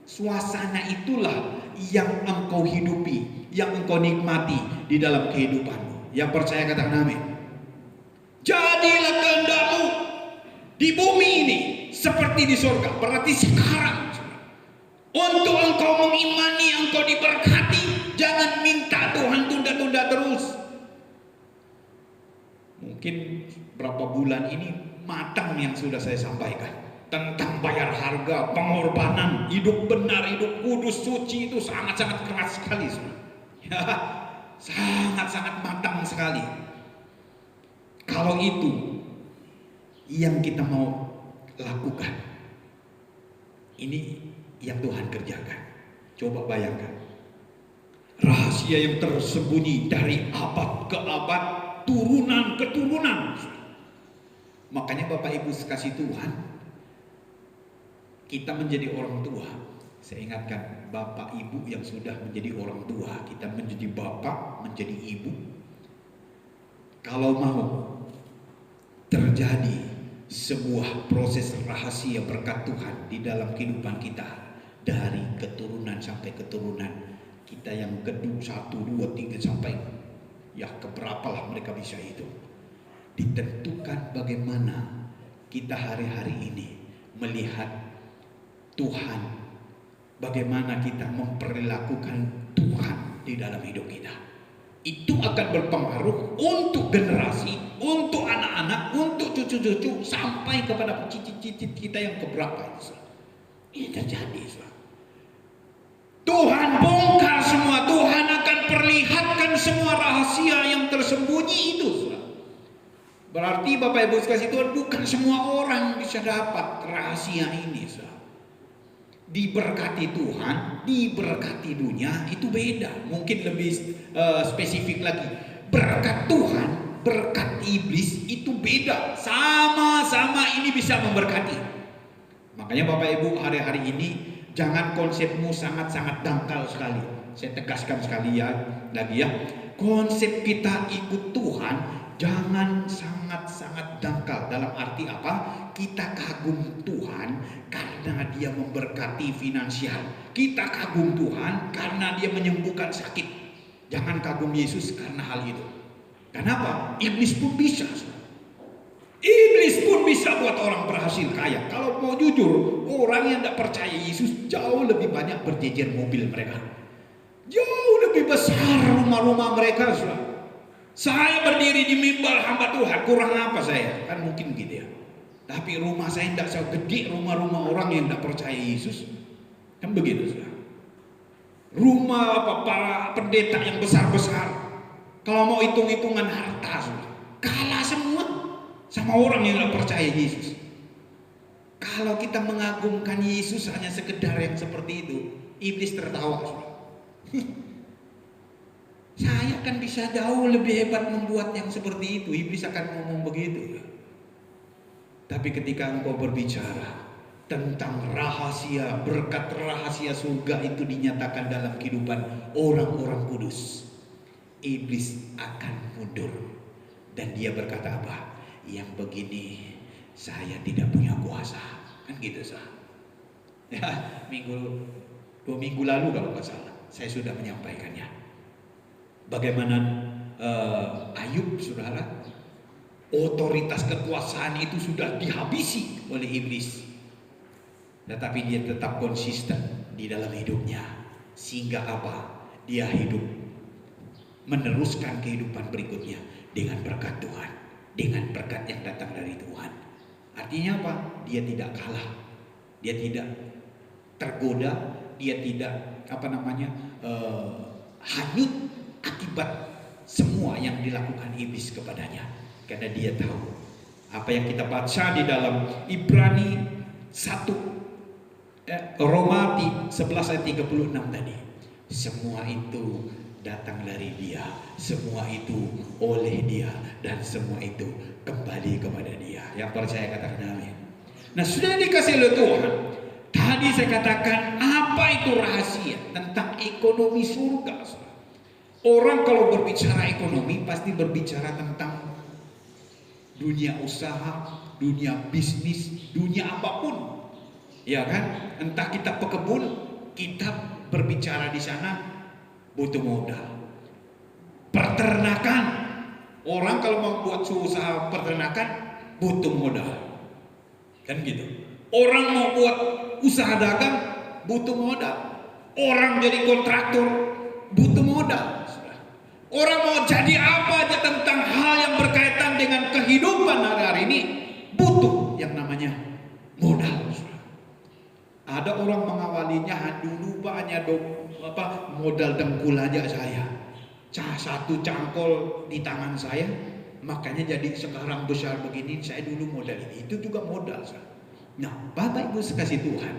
suasana itulah yang engkau hidupi, yang engkau nikmati di dalam kehidupanmu. Yang percaya katakan amin. Jadilah kehendakmu di bumi ini seperti di surga. Berarti sekarang untuk engkau mengimani, engkau diberkati, jangan minta Tuhan tunda-tunda terus. Mungkin berapa bulan ini matang yang sudah saya sampaikan tentang bayar harga, pengorbanan, hidup benar, hidup kudus, suci, itu sangat-sangat keras sekali. Ya, sangat-sangat matang sekali. Kalau itu yang kita mau lakukan, ini yang Tuhan kerjakan. Coba bayangkan, rahasia yang tersembunyi dari abad ke abad, turunan ke turunan. Makanya Bapak Ibu kasih Tuhan, kita menjadi orang tua. Saya ingatkan Bapak Ibu yang sudah menjadi orang tua, kita menjadi bapak, menjadi ibu. Kalau mau terjadi sebuah proses rahasia berkat Tuhan di dalam kehidupan kita, dari keturunan sampai keturunan, kita yang kedua 1, 2, 3 sampai ya keberapa lah mereka bisa itu, ditentukan bagaimana kita hari-hari ini melihat Tuhan, bagaimana kita memperlakukan Tuhan di dalam hidup kita. Itu akan berpengaruh untuk generasi, untuk anak-anak, untuk cucu-cucu, sampai kepada cicit-cicit kita yang keberapa. Ini terjadi. Tuhan bongkar semua, Tuhan akan perlihatkan semua rahasia yang tersembunyi itu. Berarti Bapak Ibu sekalian, Tuhan, bukan semua orang bisa dapat rahasia ini. Diberkati Tuhan, diberkati dunia, itu beda. Mungkin lebih spesifik lagi, berkat Tuhan, berkat iblis itu beda. Sama-sama ini bisa memberkati. Makanya Bapak Ibu hari-hari ini jangan konsepmu sangat-sangat dangkal sekali. Saya tegaskan sekali ya, lagi ya, konsep kita ikut Tuhan jangan sangat-sangat dangkal. Dalam arti apa? Kita kagum Tuhan karena Dia memberkati finansial. Kita kagum Tuhan karena Dia menyembuhkan sakit. Jangan kagum Yesus karena hal itu. Kenapa? Iblis pun bisa. Iblis pun bisa buat orang berhasil kaya. Kalau mau jujur, orang yang tidak percaya Yesus jauh lebih banyak berjejer mobil mereka. Jauh lebih besar rumah-rumah mereka. Saya berdiri di mimbar hamba Tuhan, kurang apa saya? Kan mungkin gitu ya. Tapi rumah saya tidak segede rumah-rumah orang yang tidak percaya Yesus. Kan begitu sudah. Rumah para pendeta yang besar-besar, kalau mau hitung-hitungan harta sudah, kalah semua sama orang yang tidak percaya Yesus. Kalau kita mengagumkan Yesus hanya sekedar yang seperti itu, iblis tertawa sudah. Saya kan bisa jauh lebih hebat membuat yang seperti itu. Iblis akan ngomong begitu. Tapi ketika engkau berbicara tentang rahasia, berkat rahasia surga itu dinyatakan dalam kehidupan orang-orang kudus, iblis akan mundur. Dan dia berkata apa? Yang begini saya tidak punya kuasa. Kan gitu sah. Ya, 2 minggu lalu kalau nggak salah saya sudah menyampaikannya. Bagaimana Ayub, saudara, otoritas kekuasaan itu sudah dihabisi oleh iblis, tetapi dia tetap konsisten di dalam hidupnya. Sehingga apa? Dia hidup meneruskan kehidupan berikutnya dengan berkat Tuhan, dengan berkat yang datang dari Tuhan. Artinya apa? Dia tidak kalah, dia tidak tergoda, dia tidak hanyut akibat semua yang dilakukan iblis kepadanya. Karena dia tahu apa yang kita baca di dalam Ibrani 1 Roma 11 ayat 36 tadi. Semua itu datang dari Dia, semua itu oleh Dia, dan semua itu kembali kepada Dia. Yang percaya katakan amin. Nah, sudah dikasih oleh Tuhan. Tadi saya katakan apa itu rahasia tentang ekonomi surga. Orang kalau berbicara ekonomi pasti berbicara tentang dunia usaha, dunia bisnis, dunia apapun, ya kan? Entah kita pekebun, kita berbicara di sana butuh modal. Peternakan Orang kalau mau buat usaha peternakan butuh modal, kan gitu. Orang mau buat usaha dagang butuh modal. Orang jadi kontraktor butuh modal. Orang mau jadi apa aja tentang hal yang berkaitan dengan kehidupan hari-hari ini butuh yang namanya modal. Ada orang mengawalinya dulu banyak modal dengkul aja saya. Satu cangkol di tangan saya, makanya jadi sekarang besar begini. Saya dulu modal ini, itu juga modal. Nah, Bapak Ibu sekasih Tuhan,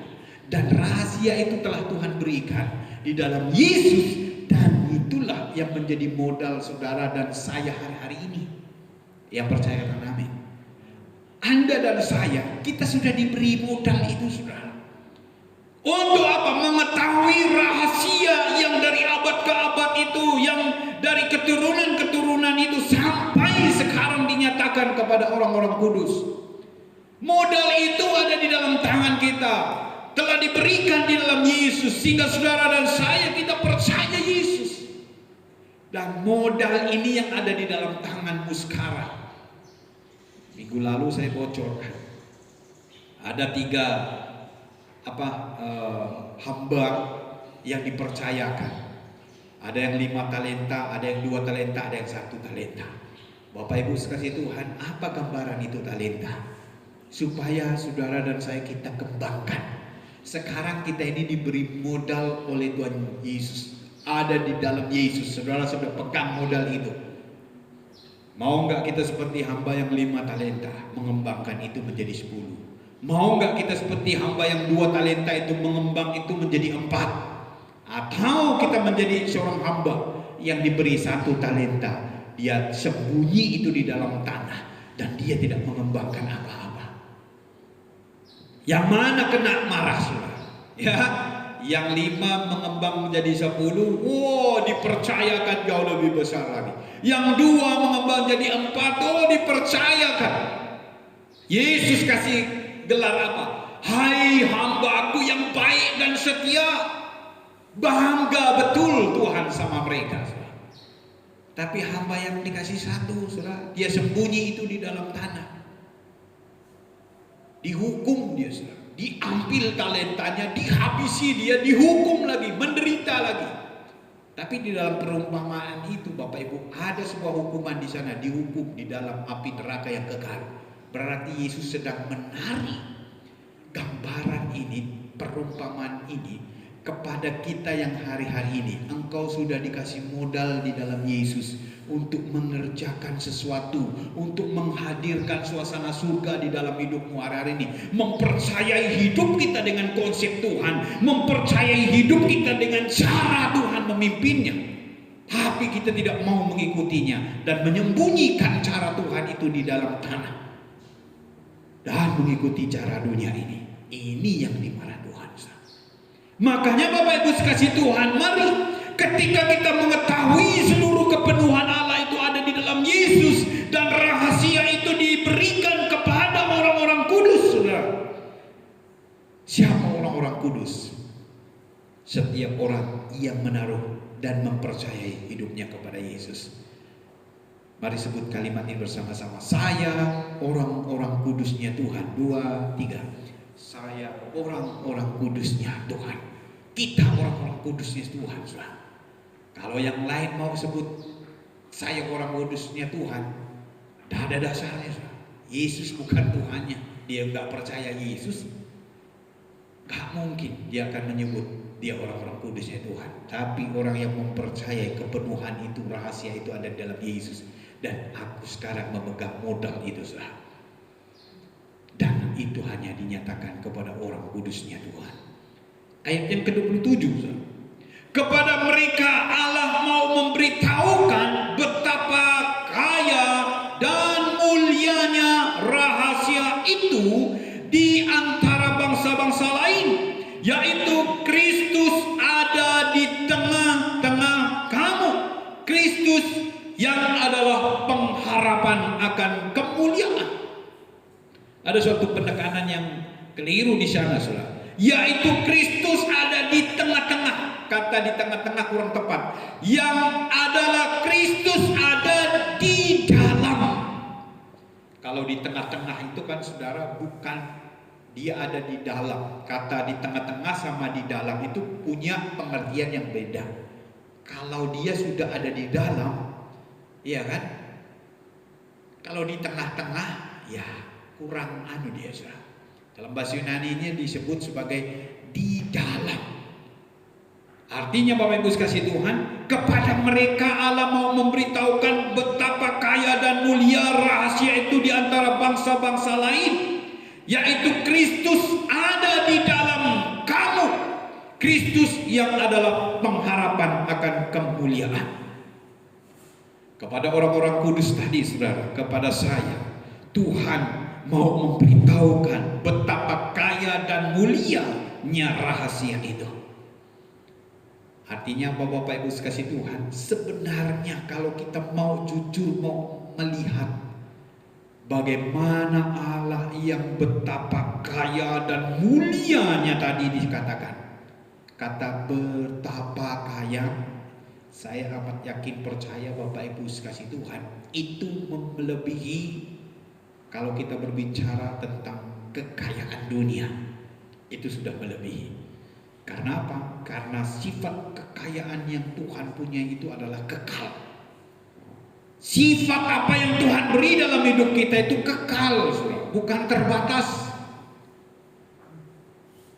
dan rahasia itu telah Tuhan berikan di dalam Yesus, dan itulah yang menjadi modal saudara dan saya hari-hari ini. Yang percaya kata amin. Anda dan saya, kita sudah diberi modal itu, saudara. Untuk apa? Mengetahui rahasia yang dari abad ke abad itu, yang dari keturunan-keturunan itu sampai sekarang dinyatakan kepada orang-orang kudus. Modal itu ada di dalam tangan kita, telah diberikan di dalam Yesus, sehingga saudara dan saya kita percaya Yesus. Dan modal ini yang ada di dalam tanganmu sekarang. Minggu lalu saya bocorkan ada 3 hamba yang dipercayakan. Ada yang 5 talenta, ada yang 2 talenta, ada yang 1 talenta. Bapak Ibu sekasih Tuhan, apa gambaran itu talenta? Supaya saudara dan saya kita kembangkan. Sekarang kita ini diberi modal oleh Tuhan Yesus, ada di dalam Yesus. Saudara sudah pegang modal itu. Mau nggak kita seperti hamba yang 5 talenta mengembangkan itu menjadi 10? Mau nggak kita seperti hamba yang 2 talenta itu mengembang itu menjadi 4? Atau kita menjadi seorang hamba yang diberi 1 talenta, dia sembunyi itu di dalam tanah dan dia tidak mengembangkan apa-apa. Yang mana kena marah, saudara? Ya, yang 5 mengembang menjadi 10, dipercayakan jauh lebih besar lagi. Yang 2 mengembang jadi 4, dipercayakan. Yesus kasih gelar apa? Hai hamba-Ku yang baik dan setia. Bangga betul Tuhan sama mereka. Tapi hamba yang dikasih 1, saudara, dia sembunyi itu di dalam tanah. Dihukum dia, saudara. Diambil talentanya, dihabisi dia, dihukum lagi, menderita lagi. Tapi di dalam perumpamaan itu Bapak Ibu, ada sebuah hukuman di sana, dihukum di dalam api neraka yang kekal. Berarti Yesus sedang menarik gambaran ini, perumpamaan ini kepada kita yang hari-hari ini. Engkau sudah dikasih modal di dalam Yesus untuk mengerjakan sesuatu, untuk menghadirkan suasana surga di dalam hidupmu hari-hari ini. Mempercayai hidup kita dengan konsep Tuhan, mempercayai hidup kita dengan cara Tuhan memimpinnya. Tapi kita tidak mau mengikutinya dan menyembunyikan cara Tuhan itu di dalam tanah dan mengikuti cara dunia ini. Ini yang dimarahi Tuhan. Makanya Bapak Ibu sekasih Tuhan, mari ketika kita mengetahui seluruh kepenuhan Allah itu ada di dalam Yesus, dan rahasia itu diberikan kepada orang-orang kudus, saudara. Siapa orang-orang kudus? Setiap orang yang menaruh dan mempercayai hidupnya kepada Yesus. Mari sebut kalimat ini bersama-sama. Saya orang-orang kudusnya Tuhan. 2, 3. Saya orang-orang kudusnya Tuhan. Kita orang-orang kudusnya Tuhan. Kalau yang lain mau sebut saya orang kudusnya Tuhan, tidak ada dasarnya. Yesus bukan Tuhannya. Dia nggak percaya Yesus, nggak mungkin dia akan menyebut dia orang-orang kudusnya Tuhan. Tapi orang yang mempercayai kepenuhan itu, rahasia itu ada dalam Yesus. Dan aku sekarang memegang modal itu, saudara. Dan itu hanya dinyatakan kepada orang kudusnya Tuhan. Ayat yang ke-27, saudara. Kepada mereka Allah mau memberitahukan betapa kaya dan mulianya rahasia itu di antara bangsa-bangsa lain, yaitu Kristus ada di tengah-tengah kamu. Kristus yang adalah pengharapan akan kemuliaan. Ada suatu penekanan yang keliru di sana, saudara. Yaitu Kristus ada di tengah-tengah. Kata di tengah-tengah kurang tepat. Yang adalah Kristus ada di dalam Kalau di tengah-tengah itu kan saudara, bukan dia ada di dalam. Kata di tengah-tengah sama di dalam itu punya pengertian yang beda. Kalau dia sudah ada di dalam, iya kan? Kalau di tengah-tengah, ya kurang dia saudara. Dalam bahasa Yunani ini disebut sebagai di dalam. Artinya Bapak Ibu kasih Tuhan, kepada mereka Allah mau memberitahukan betapa kaya dan mulia rahasia itu di antara bangsa-bangsa lain, yaitu Kristus ada di dalam kamu. Kristus yang adalah pengharapan akan kemuliaan. Kepada orang-orang kudus tadi saudara, kepada saya, Tuhan mau memberitahukan betapa kaya dan mulianya rahasia itu. Artinya Bapak Ibu kasih Tuhan, sebenarnya kalau kita mau jujur, mau melihat bagaimana Allah yang betapa kaya dan mulianya tadi dikatakan. Kata betapa kaya, saya amat yakin percaya Bapak Ibu kasih Tuhan, itu melebihi kalau kita berbicara tentang kekayaan dunia. Itu sudah melebihi. Karena apa? Karena sifat kekayaan yang Tuhan punya itu adalah kekal. Sifat apa yang Tuhan beri dalam hidup kita itu kekal, bukan terbatas.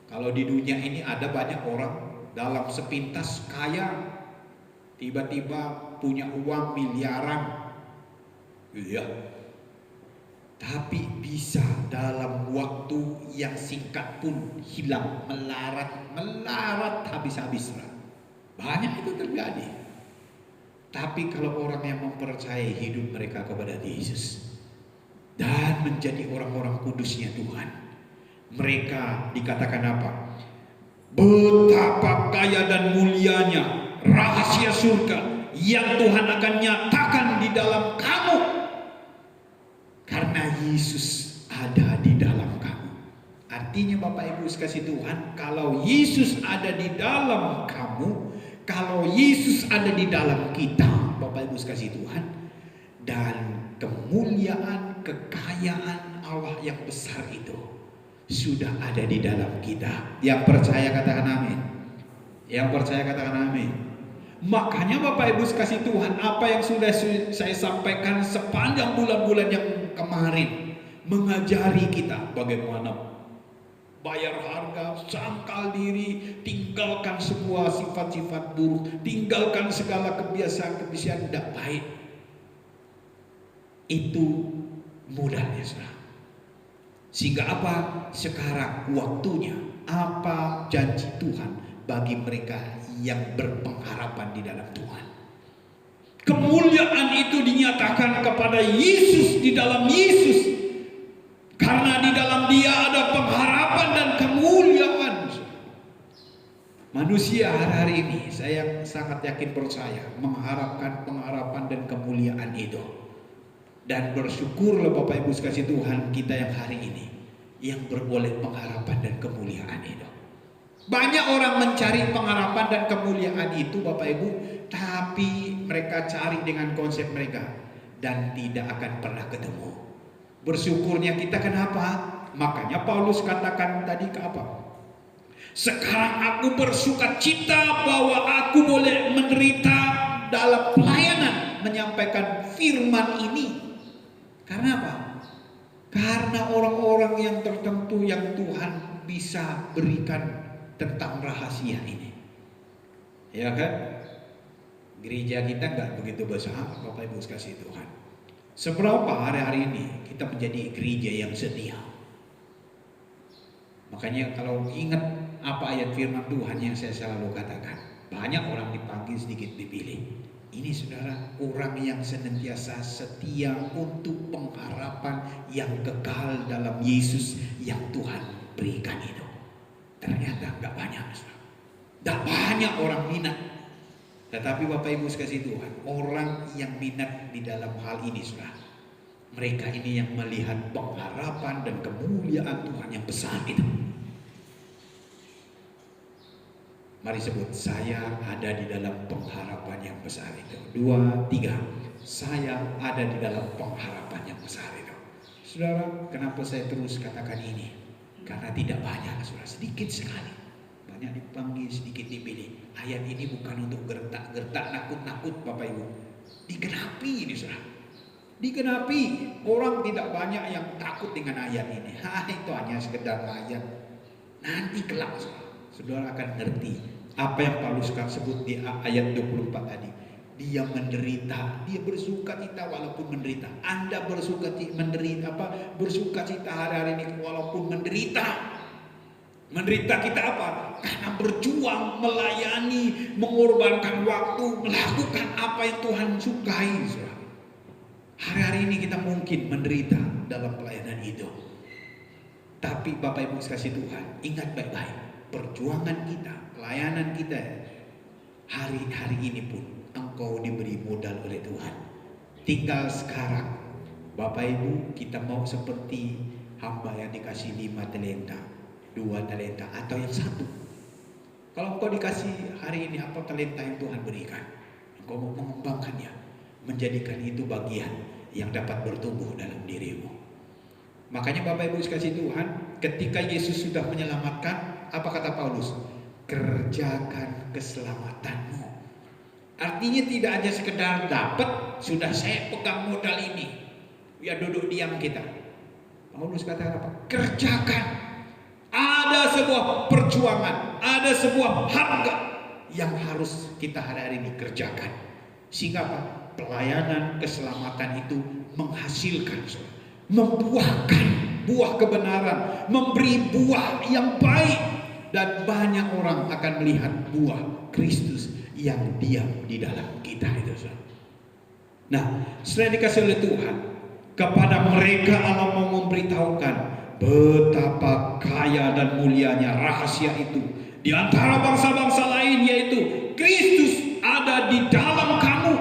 Kalau di dunia ini ada banyak orang dalam sepintas kaya, tiba-tiba punya uang miliaran, iya. Tapi bisa dalam waktu yang singkat pun hilang, melarat habis-habis. Banyak itu terjadi. Tapi kalau orang yang mempercayai hidup mereka kepada Yesus dan menjadi orang-orang kudusnya Tuhan, mereka dikatakan apa? Betapa kaya dan mulianya rahasia surga yang Tuhan akan nyatakan di dalam kamu. Karena Yesus ada di dalam kamu. Artinya Bapak Ibu kasih Tuhan, kalau Yesus ada di dalam kamu, kalau Yesus ada di dalam kita, Bapak Ibu kasih Tuhan, dan kemuliaan, kekayaan Allah yang besar itu sudah ada di dalam kita. Yang percaya katakan amin. Yang percaya katakan amin. Makanya Bapak Ibu kasih Tuhan, apa yang sudah saya sampaikan sepanjang bulan-bulan yang kemarin, mengajari kita bagaimana bayar harga, sangkal diri, tinggalkan semua sifat-sifat buruk, tinggalkan segala kebiasaan-kebiasaan tidak baik. Itu mudahnya saudara. Sehingga apa? Sekarang waktunya, apa janji Tuhan bagi mereka yang berpengharapan di dalam Tuhan. Kemuliaan itu dinyatakan kepada Yesus, di dalam Yesus. Karena di dalam Dia ada pengharapan dan kemuliaan. Manusia hari-hari ini, saya sangat yakin percaya, mengharapkan pengharapan dan kemuliaan itu. Dan bersyukurlah Bapak Ibu kasih Tuhan kita yang hari ini, yang beroleh pengharapan dan kemuliaan itu. Banyak orang mencari pengharapan dan kemuliaan itu Bapak Ibu, tapi mereka cari dengan konsep mereka dan tidak akan pernah ketemu. Bersyukurnya kita kenapa? Makanya Paulus katakan tadi ke apa? Sekarang aku bersuka cita bahwa aku boleh menderita dalam pelayanan menyampaikan firman ini. Karena apa? Karena orang-orang yang tertentu yang Tuhan bisa berikan tentang rahasia ini, ya kan? Gereja kita nggak begitu besar, Bapak Ibu kasih Tuhan. Seberapa hari-hari ini kita menjadi gereja yang setia? Makanya kalau ingat apa ayat firman Tuhan yang saya selalu katakan, banyak orang dipanggil, sedikit dipilih. Ini saudara, orang yang senantiasa setia untuk pengharapan yang kekal dalam Yesus yang Tuhan berikan itu. Ternyata gak banyak, gak banyak orang minat. Tetapi Bapak Ibu kasih Tuhan, orang yang minat di dalam hal ini, saudara, mereka ini yang melihat pengharapan dan kemuliaan Tuhan yang besar itu. Mari sebut, saya ada di dalam pengharapan yang besar itu. 2, 3, saya ada di dalam pengharapan yang besar itu. Saudara, kenapa saya terus katakan ini? Karena tidak banyak, saudara, sedikit sekali. Banyak dipanggil, sedikit dipilih. Ayat ini bukan untuk gertak-gertak, nakut-nakut Bapak Ibu. Digenapi ini, saudara. Digenapi. Orang tidak banyak yang takut dengan ayat ini. Itu hanya sekedar ayat. Nanti kelak, saudara akan ngerti apa yang Paulus sebut di ayat 24 tadi. Dia menderita, dia bersuka cita walaupun menderita. Anda bersuka cita hari-hari ini walaupun menderita. Menderita kita apa? Karena berjuang, melayani, mengorbankan waktu, melakukan apa yang Tuhan sukai. Hari-hari ini kita mungkin menderita dalam pelayanan itu. Tapi Bapak Ibu kasih Tuhan, ingat baik-baik, perjuangan kita, pelayanan kita hari-hari ini pun engkau diberi modal oleh Tuhan. Tinggal sekarang Bapak Ibu, kita mau seperti hamba yang dikasih 5 talenta, 2 talenta, atau yang 1. Kalau engkau dikasih hari ini apa talenta yang Tuhan berikan, engkau mau mengembangkannya, menjadikan itu bagian yang dapat bertumbuh dalam dirimu. Makanya Bapak Ibu kasih Tuhan, ketika Yesus sudah menyelamatkan, apa kata Paulus? Kerjakan keselamatanmu. Artinya tidak hanya sekedar dapat, sudah saya pegang modal ini, ya duduk diam kita. Paulus kata apa? Kerjakan. Ada sebuah perjuangan, ada sebuah harga yang harus kita hari-hari ini kerjakan. Sehingga apa? Pelayanan keselamatan itu menghasilkan, membuahkan buah kebenaran, memberi buah yang baik, dan banyak orang akan melihat buah Kristus yang diam di dalam kita itu. Nah, setelah dikasih oleh Tuhan kepada mereka, Allah mau memberitahukan betapa kaya dan mulianya rahasia itu di antara bangsa-bangsa lain, yaitu Kristus ada di dalam kamu.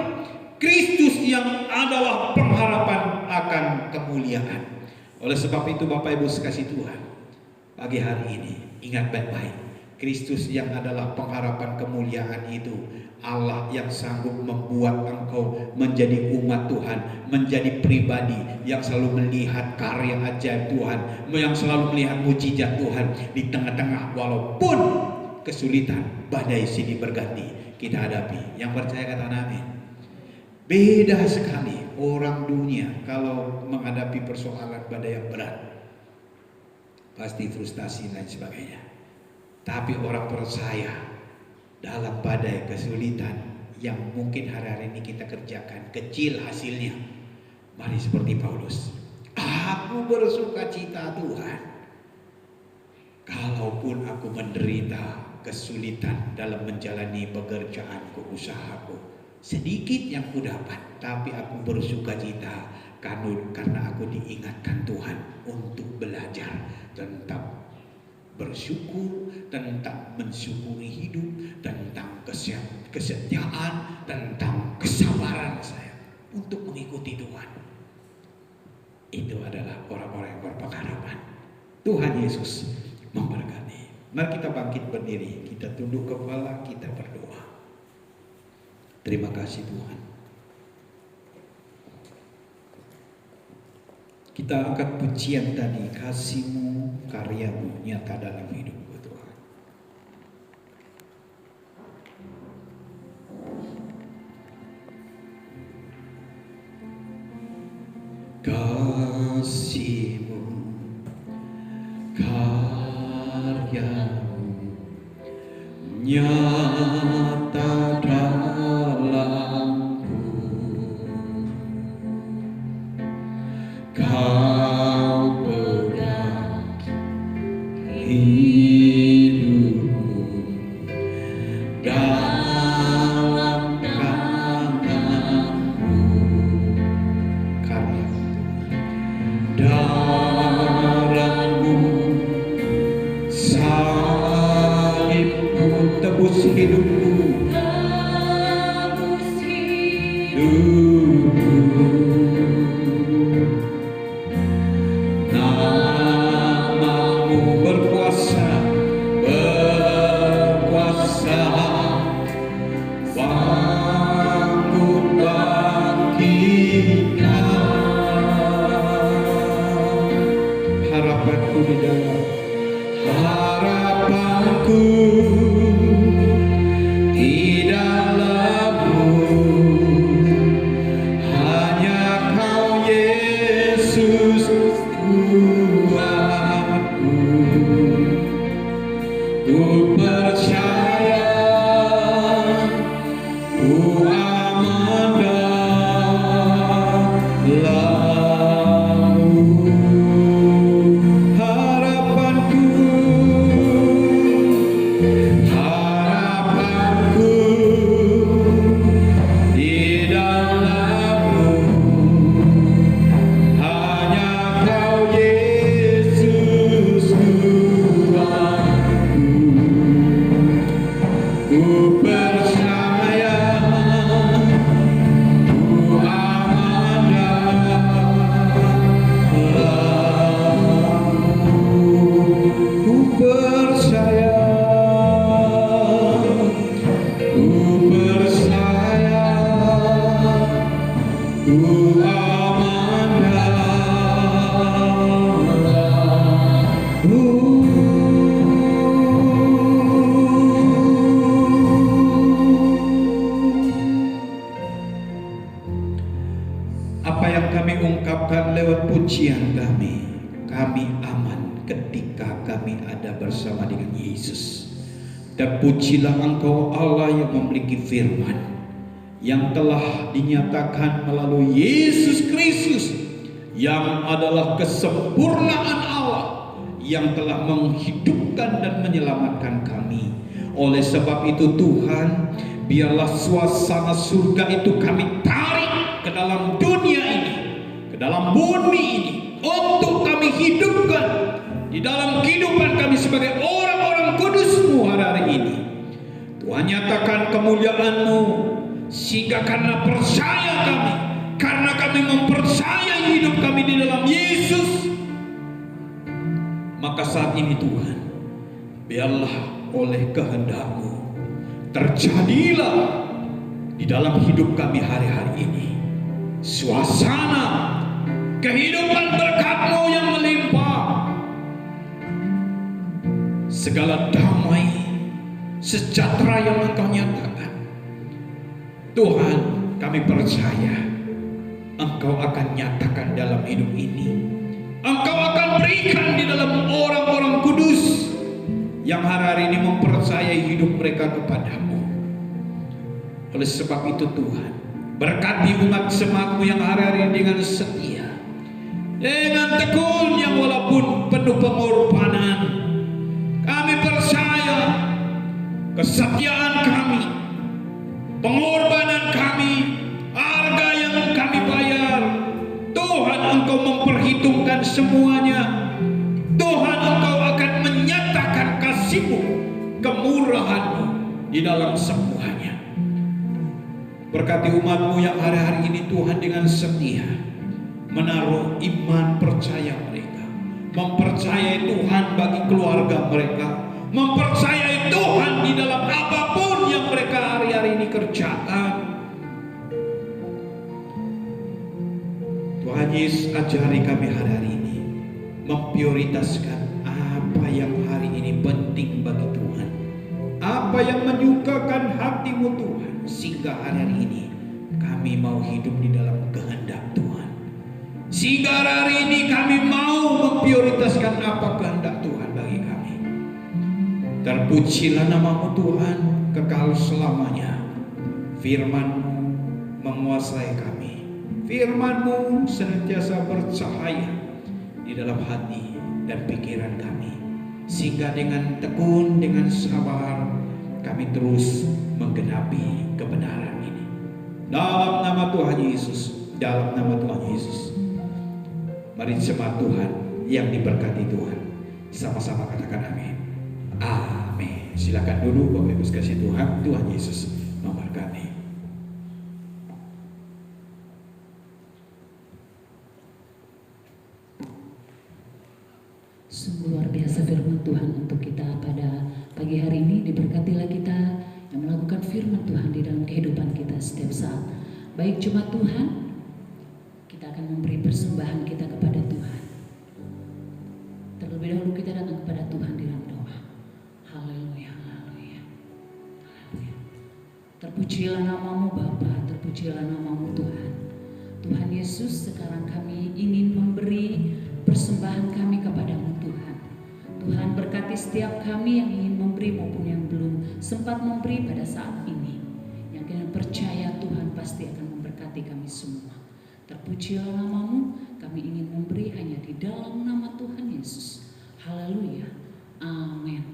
Kristus yang adalah pengharapan akan kemuliaan. Oleh sebab itu Bapak Ibu sekasih Tuhan, pagi hari ini ingat baik-baik, Kristus yang adalah pengharapan kemuliaan itu, Allah yang sanggup membuat engkau menjadi umat Tuhan, menjadi pribadi yang selalu melihat karya ajaib Tuhan, yang selalu melihat mujizat Tuhan di tengah-tengah walaupun kesulitan, badai silih berganti kita hadapi. Yang percaya katakan amin. Beda sekali orang dunia kalau menghadapi persoalan badai yang berat, pasti frustasi dan sebagainya. Tapi orang percaya dalam badai kesulitan yang mungkin hari-hari ini kita kerjakan, kecil hasilnya, mari seperti Paulus, aku bersuka cita Tuhan kalaupun aku menderita kesulitan dalam menjalani pekerjaanku, usahaku. Sedikit yang ku dapat, tapi aku bersuka cita karena aku diingatkan Tuhan untuk belajar tentang bersyukur, tentang mensyukuri hidup, tentang kesetiaan, tentang kesabaran saya untuk mengikuti Tuhan. Itu adalah orang-orang yang berpengharapan. Tuhan Yesus memberkati. Mari kita bangkit berdiri, kita tunduk kepala, kita berdoa. Terima kasih Tuhan. Kita angkat pujian tadi, kasih-Mu, karya-Mu nyata dalam hidupku Tuhan. Kasih-Mu, karya-Mu nyata dalamku. Kau pegang hidupku dalam tanganmu. Karya darah-Mu, salib-Mu tebus hidupku. harapanku di dalam harapanku di dalam-Mu, hanya Kau Yesus Tuhanku. Ku percaya, ku aman dalam-Mu. Harapanku, harapanku di dalam-Mu, hanya Kau Yesus Tuhanku. Ku percaya, ku aman dalam-Mu. Ku percaya, ku percaya, ku aman dalam-Mu. Apa yang kami ungkapkan lewat pujian kami aman ketika kami ada bersama dengan Yesus. Terpujilah Engkau Allah yang memiliki firman yang telah dinyatakan melalui Yesus Kristus, yang adalah kesempurnaan Allah yang telah menghidupkan dan menyelamatkan kami. Oleh sebab itu Tuhan, biarlah suasana surga itu kami tarik ke dalam dunia ini, ke dalam bumi ini, untuk kami hidupkan di dalam kehidupan kami sebagai orang-orang kudus-Mu hari ini. Tuhan, nyatakan kemuliaan-Mu, sehingga karena percaya kami, karena kami mempercayai hidup kami di dalam Yesus, maka saat ini Tuhan, biarlah oleh kehendak-Mu terjadilah di dalam hidup kami hari-hari ini suasana kehidupan berkat-Mu yang melimpah, segala damai sejahtera yang Engkau nyatakan. Tuhan, kami percaya Engkau akan nyatakan dalam hidup ini. Engkau akan berikan di dalam orang-orang kudus yang hari-hari ini mempercayai hidup mereka kepada-Mu. Oleh sebab itu Tuhan, berkati umat jemaat-Mu yang hari-hari ini dengan setia, dengan tekun yang walaupun penuh pengorbanan. Kami percaya kesetiaan kami, pengorbanan kami, harga yang kami bayar, Tuhan Engkau memperhitungkan semuanya. Tuhan, Engkau akan menyatakan kasih-Mu, kemurahan-Mu di dalam semuanya. Berkati umat-Mu yang hari-hari ini Tuhan dengan setia menaruh iman percaya mereka, mempercayai Tuhan bagi keluarga mereka, mempercayai Tuhan di dalam apapun yang mereka hari-hari ini kerjakan. Tuhan Yesus, ajari kami hari-hari ini memprioritaskan apa yang hari ini penting bagi Tuhan, apa yang menyukakan hati-Mu Tuhan, sehingga hari-hari ini kami mau hidup di dalam kehendak Tuhan, sehingga hari ini kami mau memprioritaskan apa kehendak Tuhan bagi kami. Terpujilah nama-Mu Tuhan kekal selamanya. Firman-Mu menguasai kami, Firman-Mu senantiasa bercahaya di dalam hati dan pikiran kami, sehingga dengan tekun, dengan sabar kami terus menggenapi kebenaran ini. Dalam nama Tuhan Yesus, dalam nama Tuhan Yesus, mari jemaat Tuhan yang diberkati Tuhan, sama-sama katakan amin. Amin. Silakan duduk Bapak Ibu sekalian Tuhan. Tuhan Yesus memberkati. Sungguh luar biasa firman Tuhan untuk kita pada pagi hari ini. Diberkatilah kita yang melakukan firman Tuhan di dalam kehidupan kita setiap saat. Baik jemaat Tuhan, kita akan memberi persembahan kita kepada Tuhan. Terlebih Terlebih dahulu kita datang kepada Tuhan di dalam doa. Haleluya, haleluya, haleluya. Terpujilah namamu Bapa, terpujilah namamu Tuhan. Tuhan Yesus, sekarang kami ingin memberi persembahan kami kepadamu Tuhan. Tuhan berkati setiap kami yang ingin memberi maupun yang belum sempat memberi pada saat ini. Yang kita percaya Tuhan pasti akan memberkati kami semua. Terpujilah namamu, kami ingin memberi hanya di dalam nama Tuhan Yesus. Haleluya, amin.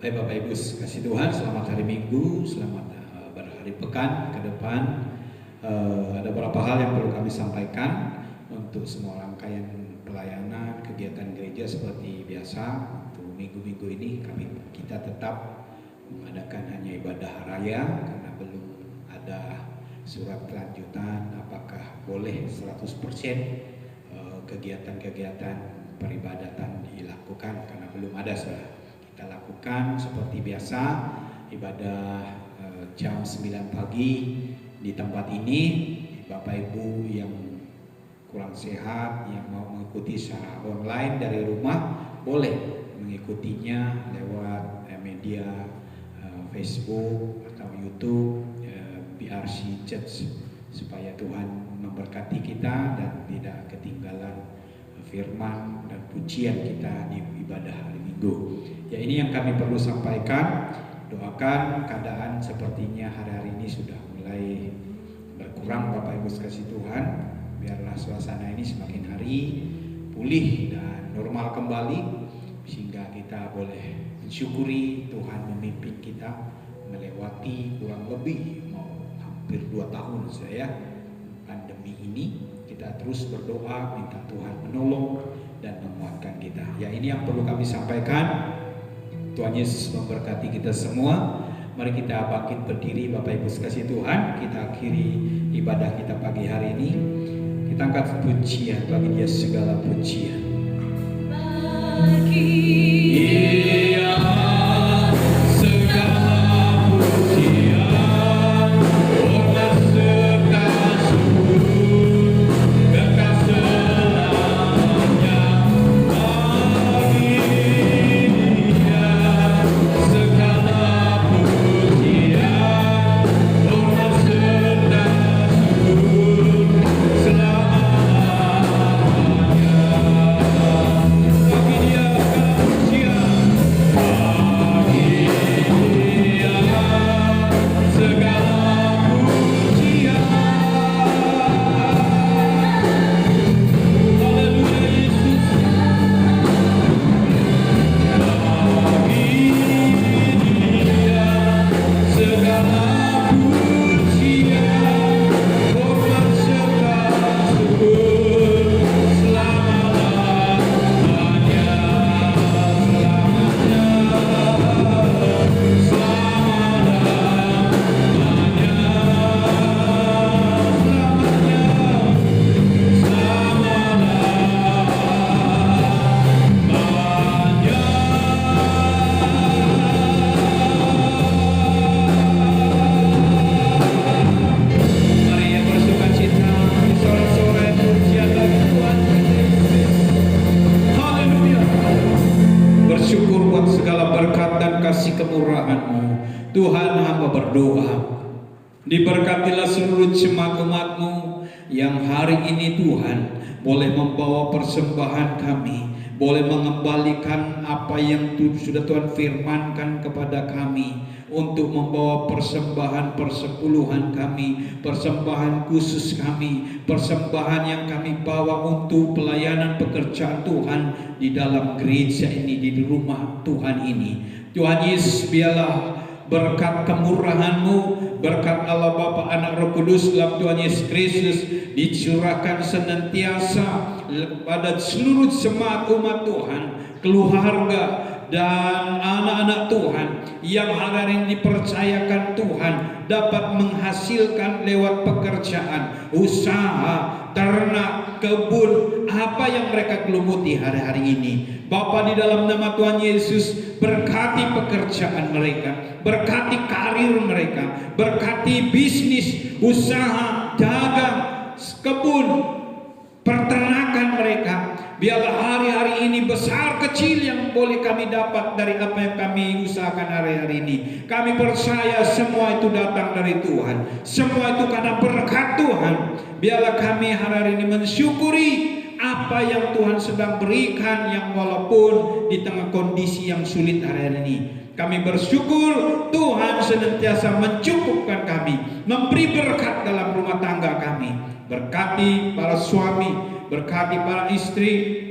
Baik Bapak Ibu, kasih Tuhan, selamat hari Minggu, selamat berhari pekan ke depan. Ada beberapa hal yang perlu kami sampaikan untuk semua rangkaian pelayanan kegiatan gereja seperti biasa. Untuk minggu-minggu ini kita tetap mengadakan hanya ibadah raya karena belum ada surat kelanjutan apakah boleh 100% kegiatan-kegiatan peribadatan dilakukan, karena belum ada saudara. Kita lakukan seperti biasa ibadah jam 9 pagi di tempat ini. Bapak Ibu yang kurang sehat yang mau mengikuti secara online dari rumah boleh mengikutinya lewat media Facebook atau YouTube BRC Church, supaya Tuhan memberkati kita dan tidak ketinggalan firman dan pujian kita di ibadah hari Minggu. Ya, ini yang kami perlu sampaikan. Doakan keadaan sepertinya hari-hari ini sudah mulai berkurang Bapak Ibu kasih Tuhan. biarlah suasana ini semakin hari pulih dan normal kembali, sehingga kita boleh mensyukuri Tuhan memimpin kita melewati kurang lebih hampir 2 tahun saya pandemi ini. Kita terus berdoa minta Tuhan menolong dan menguatkan kita. Ya, ini yang perlu kami sampaikan. Tuhan Yesus memberkati kita semua. Mari kita bangkit berdiri, Bapak Ibu sekasih Tuhan. Kita akhiri ibadah kita pagi hari ini. Kita angkat pujian, bagi Dia segala pujian. Dia segala pujian, hormat serta syukur, kekal selamanya. Bagi Dia segala pujian, hormat serta syukur selamanya. Bagi Dia Tuhan, hamba berdoa, diberkatilah seluruh jemaat-umat-Mu yang hari ini Tuhan boleh membawa persembahan kami, boleh mengembalikan apa yang sudah Tuhan firmankan kepada kami, untuk membawa persembahan persepuluhan kami, persembahan khusus kami, persembahan yang kami bawa untuk pelayanan pekerjaan Tuhan di dalam gereja ini, di rumah Tuhan ini. Tuhan Yesus, biarlah berkat kemurahan-Mu, berkat Allah Bapa, Anak, Roh Kudus dalam Tuhan Yesus Kristus dicurahkan senantiasa pada seluruh jemaat umat Tuhan, keluarga dan anak-anak Tuhan yang hari ini dipercayakan Tuhan dapat menghasilkan lewat pekerjaan, usaha, ternak, kebun, apa yang mereka gelumuti hari-hari ini. Bapa, di dalam nama Tuhan Yesus, berkati pekerjaan mereka, berkati karir mereka, berkati bisnis, usaha, dagang, kebun, peternakan mereka. Biarlah hari-hari ini besar kecil yang boleh kami dapat dari apa yang kami usahakan hari-hari ini. Kami percaya semua itu datang dari Tuhan, semua itu karena berkat Tuhan. Biarlah kami hari-hari ini mensyukuri apa yang Tuhan sedang berikan, yang walaupun di tengah kondisi yang sulit hari-hari ini. Kami bersyukur Tuhan senantiasa mencukupkan kami, memberi berkat dalam rumah tangga kami. Berkati para suami, berkati para istri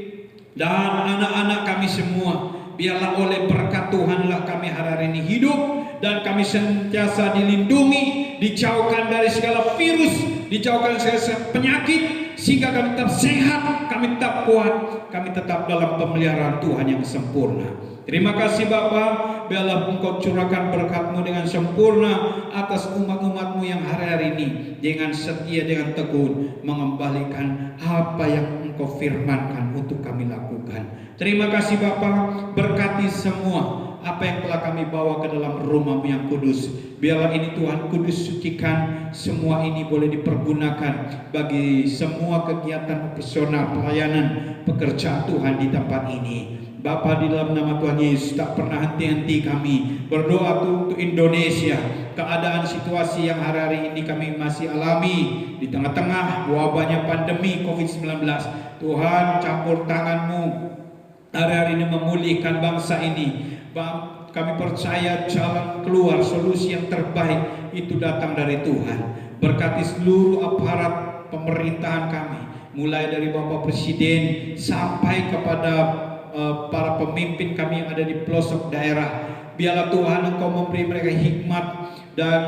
dan anak-anak kami semua. Biarlah oleh berkat Tuhanlah kami hari-hari ini hidup, dan kami senantiasa dilindungi, dijauhkan dari segala virus, dijauhkan dari segala penyakit, sehingga kami tetap sehat, kami tetap kuat, kami tetap dalam pemeliharaan Tuhan yang sempurna. Terima kasih Bapa. Biarlah Engkau curahkan berkat-Mu dengan sempurna atas umat-umat-Mu yang hari-hari ini dengan setia, dengan tekun mengembalikan apa yang Engkau firmankan untuk kami lakukan. Terima kasih Bapa. Berkati semua apa yang telah kami bawa ke dalam rumah-Mu yang kudus. Biarlah ini Tuhan kudus, sucikan semua ini boleh dipergunakan bagi semua kegiatan operasional, pelayanan, pekerjaan Tuhan di tempat ini. Bapa, di dalam nama Tuhan Yesus, tak pernah henti-henti kami berdoa untuk Indonesia. Keadaan situasi yang hari-hari ini kami masih alami di tengah-tengah wabahnya pandemi COVID-19. Tuhan, campur tangan-Mu hari-hari ini memulihkan bangsa ini. Kami percaya jalan keluar, solusi yang terbaik itu datang dari Tuhan. Berkati seluruh aparat pemerintahan kami, mulai dari Bapak Presiden sampai kepada para pemimpin kami yang ada di pelosok daerah. Biarlah Tuhan Engkau memberi mereka hikmat dan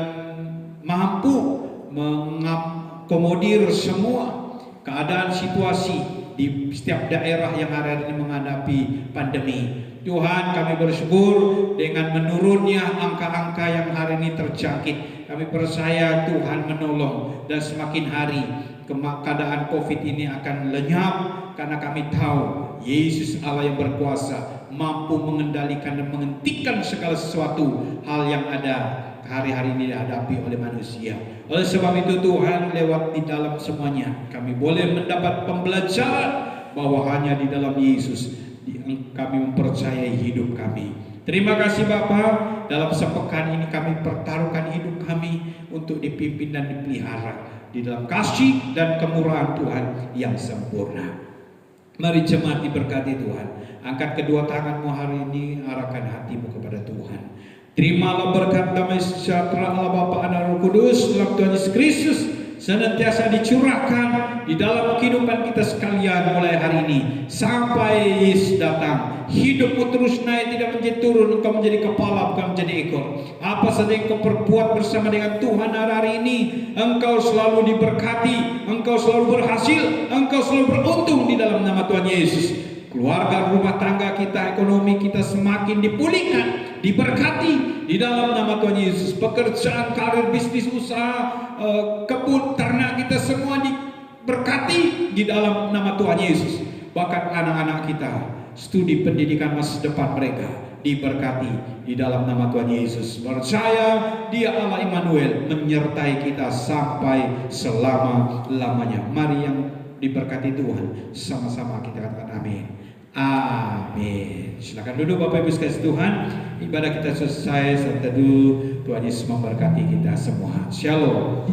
mampu mengakomodir semua keadaan situasi di setiap daerah yang hari ini menghadapi pandemi. Tuhan, kami bersyukur dengan menurunnya angka-angka yang hari ini terjangkit. Kami percaya Tuhan menolong, dan semakin hari keadaan COVID ini akan lenyap, karena kami tahu Yesus Allah yang berkuasa mampu mengendalikan dan menghentikan segala sesuatu hal yang ada hari-hari ini dihadapi oleh manusia. Oleh sebab itu Tuhan, lewat di dalam semuanya kami boleh mendapat pembelajaran bahwa hanya di dalam Yesus kami mempercayai hidup kami. Terima kasih Bapa, dalam sepekan ini kami pertaruhkan hidup kami untuk dipimpin dan dipelihara di dalam kasih dan kemurahan Tuhan yang sempurna. Mari jemaat diberkati Tuhan. Angkat kedua tanganmu hari ini, arahkan hatimu kepada Tuhan. Terimalah berkat damai sejahtera Allah Bapa, Anak, Roh Kudus dalam Tuhan Yesus Kristus senantiasa dicurahkan di dalam kehidupan kita sekalian mulai hari ini sampai Yesus datang. Hidupmu terus naik, tidak menjadi turun. Engkau menjadi kepala, bukan menjadi ekor. Apa saja yang kau perbuat bersama dengan Tuhan hari ini, engkau selalu diberkati, engkau selalu berhasil, engkau selalu beruntung di dalam nama Tuhan Yesus. Keluarga, rumah tangga kita, ekonomi kita semakin dipulihkan, diberkati di dalam nama Tuhan Yesus. Pekerjaan, karir, bisnis, usaha, kebun, ternak kita semua diberkati di dalam nama Tuhan Yesus. Bahkan anak-anak kita, studi pendidikan masa depan mereka diberkati di dalam nama Tuhan Yesus. Percaya Dia Allah Immanuel menyertai kita sampai selama-lamanya. Mari yang diberkati Tuhan, sama-sama kita katakan amin. Amin. Silakan duduk Bapak Ibu sekalian Tuhan. Ibadah kita selesai. Saat teduh, Tuhan Yesus memberkati kita semua. Shalom.